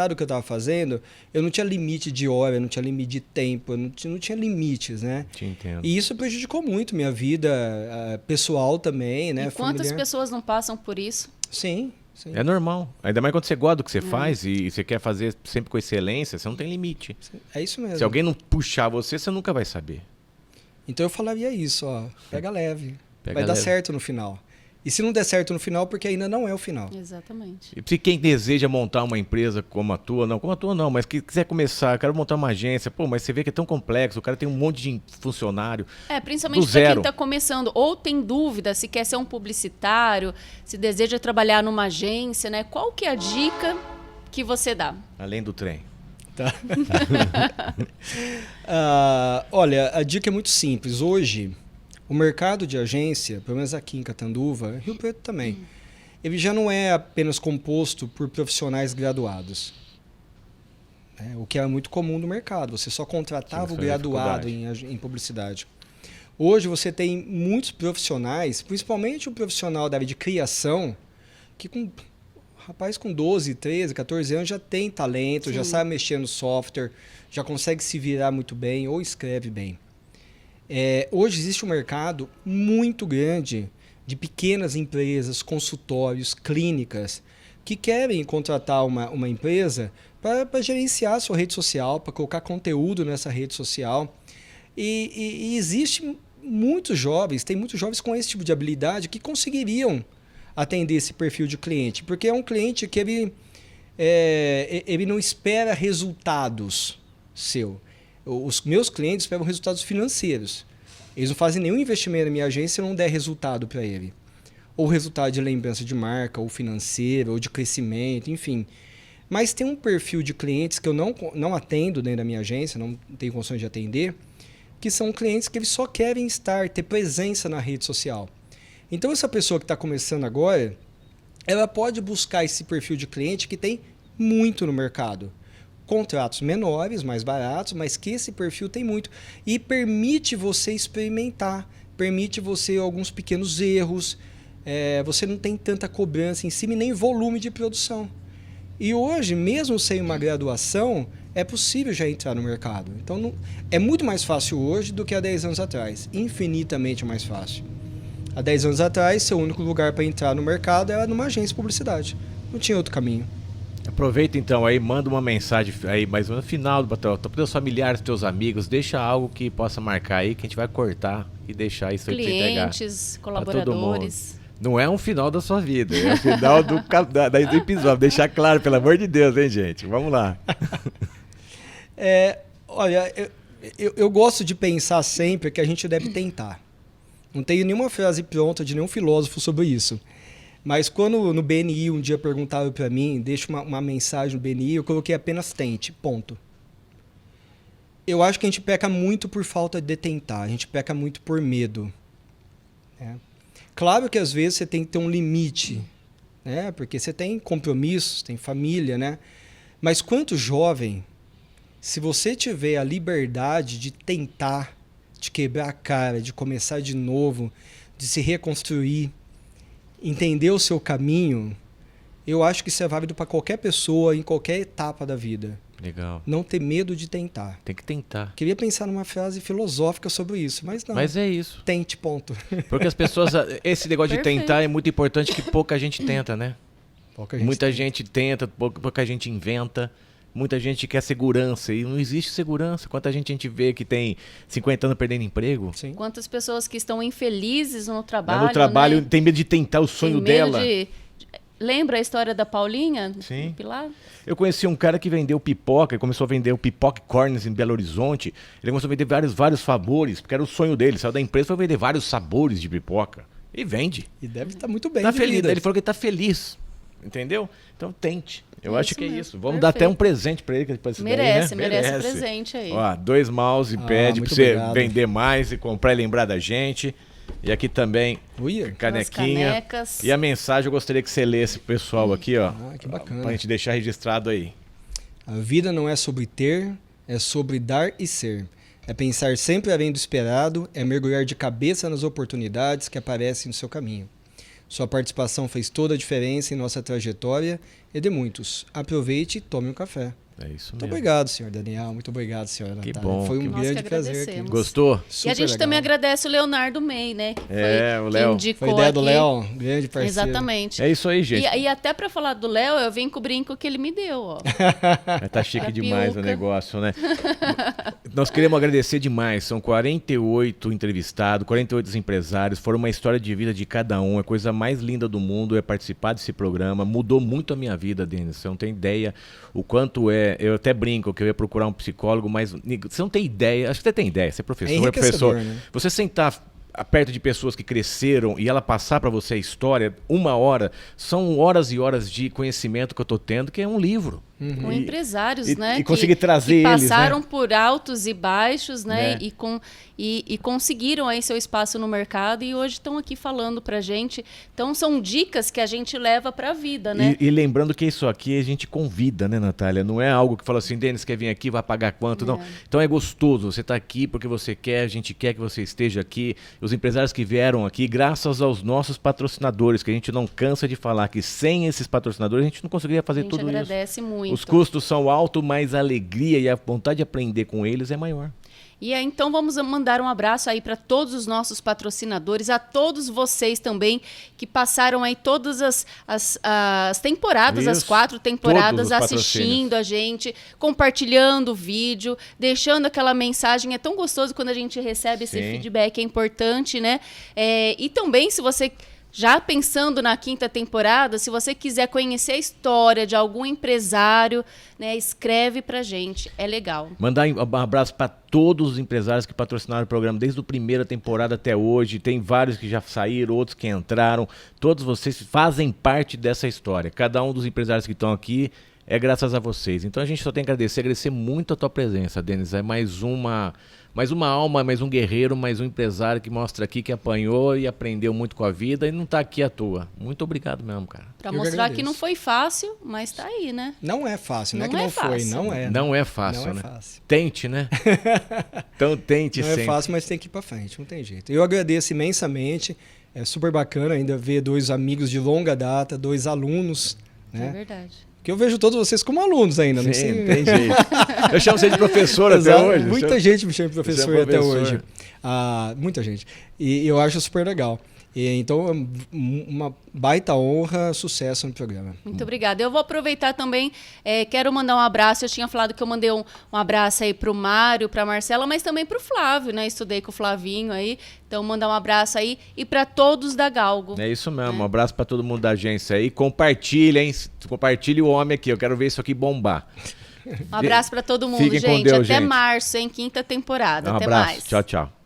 do que eu estava fazendo, eu não tinha limite de hora, eu não tinha limite de tempo, eu não tinha limites, né? Te entendo. E isso prejudicou muito minha vida pessoal também, né? E quantas familiar. pessoas não passam por isso? Sim. É normal. Ainda mais quando você gosta do que você faz e você quer fazer sempre com excelência, você não tem limite. É isso mesmo. Se alguém não puxar você nunca vai saber. Então eu falaria isso, pega leve. Pega vai dar leve. certo no final. E se não der certo no final, porque ainda não é o final. Exatamente. E se quem deseja montar uma empresa como a tua não, mas que quiser começar, eu quero montar uma agência, mas você vê que é tão complexo, o cara tem um monte de funcionário. Principalmente do para quem zero. está começando, ou tem dúvida se quer ser um publicitário, se deseja trabalhar numa agência, né? Qual que é a dica que você dá? Além do trem. Tá. Olha, a dica é muito simples. Hoje, o mercado de agência, pelo menos aqui em Catanduva, Rio Preto também, ele já não é apenas composto por profissionais graduados. O que era muito comum no mercado. Você só contratava o graduado em publicidade. Hoje você tem muitos profissionais, principalmente o profissional da área de criação, que rapaz com 12, 13, 14 anos já tem talento, já sabe mexer no software, já consegue se virar muito bem ou escreve bem. Hoje existe um mercado muito grande de pequenas empresas, consultórios, clínicas, que querem contratar uma empresa para gerenciar a sua rede social, para colocar conteúdo nessa rede social. E existe muitos jovens, tem muitos jovens com esse tipo de habilidade que conseguiriam atender esse perfil de cliente, porque é um cliente que ele não espera resultados seu. Os meus clientes esperam resultados financeiros. Eles não fazem nenhum investimento na minha agência se eu não der resultado para ele. Ou resultado de lembrança de marca, ou financeiro, ou de crescimento, enfim. Mas tem um perfil de clientes que eu não atendo dentro da minha agência, não tenho condições de atender, que são clientes que eles só querem ter presença na rede social. Então, essa pessoa que está começando agora, ela pode buscar esse perfil de cliente que tem muito no mercado. Contratos menores, mais baratos, mas que esse perfil tem muito. E permite você experimentar, permite você alguns pequenos erros, você não tem tanta cobrança em cima e nem volume de produção. E hoje, mesmo sem uma graduação, é possível já entrar no mercado. Então, é muito mais fácil hoje do que há 10 anos atrás. Infinitamente mais fácil. Há 10 anos atrás, seu único lugar para entrar no mercado era numa agência de publicidade. Não tinha outro caminho. Aproveita então aí, manda uma mensagem aí, mais no final do para os teus familiares, teus amigos, deixa algo que possa marcar aí, que a gente vai cortar e deixar isso aí pra você entregar. Clientes, colaboradores. Não é um final da sua vida, é o final do episódio. Deixar claro, pelo amor de Deus, hein, gente? Vamos lá. Olha, eu gosto de pensar sempre que a gente deve tentar. Não tenho nenhuma frase pronta de nenhum filósofo sobre isso. Mas quando no BNI um dia perguntaram para mim, deixa uma mensagem no BNI, eu coloquei apenas tente, ponto. Eu acho que a gente peca muito por falta de tentar, a gente peca muito por medo. Claro que às vezes você tem que ter um limite, né? Porque você tem compromissos, tem família, né? Mas quanto jovem, se você tiver a liberdade de tentar, de quebrar a cara, de começar de novo, de se reconstruir, entender o seu caminho, eu acho que isso é válido para qualquer pessoa, em qualquer etapa da vida. Legal. Não ter medo de tentar. Tem que tentar. Queria pensar numa frase filosófica sobre isso, mas não. Mas é isso. Tente, ponto. Porque as pessoas, esse negócio de Perfeito. tentar é muito importante, que pouca gente tenta, né? Muita gente gente tenta, pouca gente inventa. Muita gente quer segurança e não existe segurança. Quanta gente a gente vê que tem 50 anos perdendo emprego. Sim. Quantas pessoas que estão infelizes no trabalho, No trabalho, né? tem medo de tentar o sonho Tem medo dela. Lembra a história da Paulinha? Sim. Do Pilar? Eu conheci um cara que vendeu pipoca, ele começou a vender o Pipoca Corners em Belo Horizonte. Ele começou a vender vários sabores, porque era o sonho dele. Saiu da empresa e foi vender vários sabores de pipoca. E vende. E deve estar muito bem. Tá de feliz. vida. Ele falou que tá feliz. Entendeu? Então tente. Eu É acho isso que é mesmo. isso. Vamos Perfeito. dar até um presente pra ele. Pra esse Merece, daí, né? merece presente aí. Ó, 2 mouse pad muito pra você obrigado. vender mais e comprar e lembrar da gente. E aqui também, Uia. canequinha. canecas. E a mensagem eu gostaria que você lesse pro pessoal aqui, ó. Que bacana. Pra gente deixar registrado aí. A vida não é sobre ter, é sobre dar e ser. É pensar sempre além do esperado, é mergulhar de cabeça nas oportunidades que aparecem no seu caminho. Sua participação fez toda a diferença em nossa trajetória e de muitos. Aproveite e tome um café. É isso Muito mesmo. obrigado, senhor Daniel. Muito obrigado, senhora Que Natália. bom, Foi que um bom. grande Nós que prazer aqui. agradecemos. Gostou? E a Super gente legal. também agradece o Leonardo May, né? Que É, o que Léo. indicou Foi ideia do aqui. Léo, grande parceiro. Exatamente. É isso aí, gente. E até pra falar do Léo, eu vim com o brinco que ele me deu, ó. Tá chique A demais o piuca. negócio, né? Nós queremos agradecer demais. São 48 entrevistados, 48 empresários. Foram uma história de vida de cada um. A coisa mais linda do mundo é participar desse programa. Mudou muito a minha vida, Denis. Você não tem ideia o quanto é. Eu até brinco que eu ia procurar um psicólogo, mas você não tem ideia. Acho que você tem ideia. Você é professor, enriquecedor, professor. né? Você sentar perto de pessoas que cresceram e ela passar para você a história, 1 hora, são horas e horas de conhecimento que eu tô tendo, que é um livro. Com empresários, e- né? e conseguir trazer que eles, passaram né? por altos e baixos, né? Né? E conseguiram aí seu espaço no mercado e hoje estão aqui falando pra gente. Então são dicas que a gente leva pra vida, né? E lembrando que isso aqui a gente convida, né, Natália? Não é algo que fala assim, Denis, quer vir aqui, vai pagar quanto? Não. Então é gostoso, você tá aqui porque você quer, a gente quer que você esteja aqui. Os empresários que vieram aqui, graças aos nossos patrocinadores, que a gente não cansa de falar que sem esses patrocinadores a gente não conseguiria A fazer gente tudo isso. agradece muito. Os custos são altos, mas a alegria e a vontade de aprender com eles é maior. E aí, então vamos mandar um abraço aí para todos os nossos patrocinadores, a todos vocês também que passaram aí todas as temporadas, Isso. as 4 temporadas Todos os assistindo a gente, compartilhando o vídeo, deixando aquela mensagem. É tão gostoso quando a gente recebe esse Sim. feedback, é importante, né? E também, se você... Já pensando na 5ª temporada, se você quiser conhecer a história de algum empresário, né, escreve pra gente, é legal. Mandar um abraço para todos os empresários que patrocinaram o programa desde a primeira temporada até hoje. Tem vários que já saíram, outros que entraram. Todos vocês fazem parte dessa história. Cada um dos empresários que estão aqui é graças a vocês. Então a gente só tem que agradecer muito a tua presença, Denis. É mais uma alma, mais um guerreiro, mais um empresário que mostra aqui que apanhou e aprendeu muito com a vida e não tá aqui à toa. Muito obrigado mesmo, cara. Pra mostrar que não foi fácil, mas tá aí, né? Não é fácil, não é que Não é não foi, fácil. não é. Não é fácil, Não é né? fácil. Tente, né? Então tente Não sempre. é fácil, mas tem que ir pra frente, não tem jeito. Eu agradeço imensamente, é super bacana ainda ver 2 amigos de longa data, 2 alunos, É né? verdade. Que eu vejo todos vocês como alunos ainda, não Sim, sei. não tem jeito. Eu chamo você de professor até Exato, hoje. muita gente me chama de Você é professor até professor. hoje. Muita gente. E eu acho super legal. Então, uma baita honra, sucesso no programa. Muito obrigada. Eu vou aproveitar também, quero mandar um abraço. Eu tinha falado que eu mandei um abraço aí pro Mário, pra Marcela, mas também pro Flávio, né? Estudei com o Flavinho aí. Então, mandar um abraço aí. E para todos da Galgo. É isso mesmo. Um abraço para todo mundo da agência aí. Compartilha, hein? Compartilha o homem aqui. Eu quero ver isso aqui bombar. Um abraço para todo mundo, Fiquem com gente. Deus, Até gente. março, hein? 5ª temporada. Um Até abraço. mais. Tchau, tchau.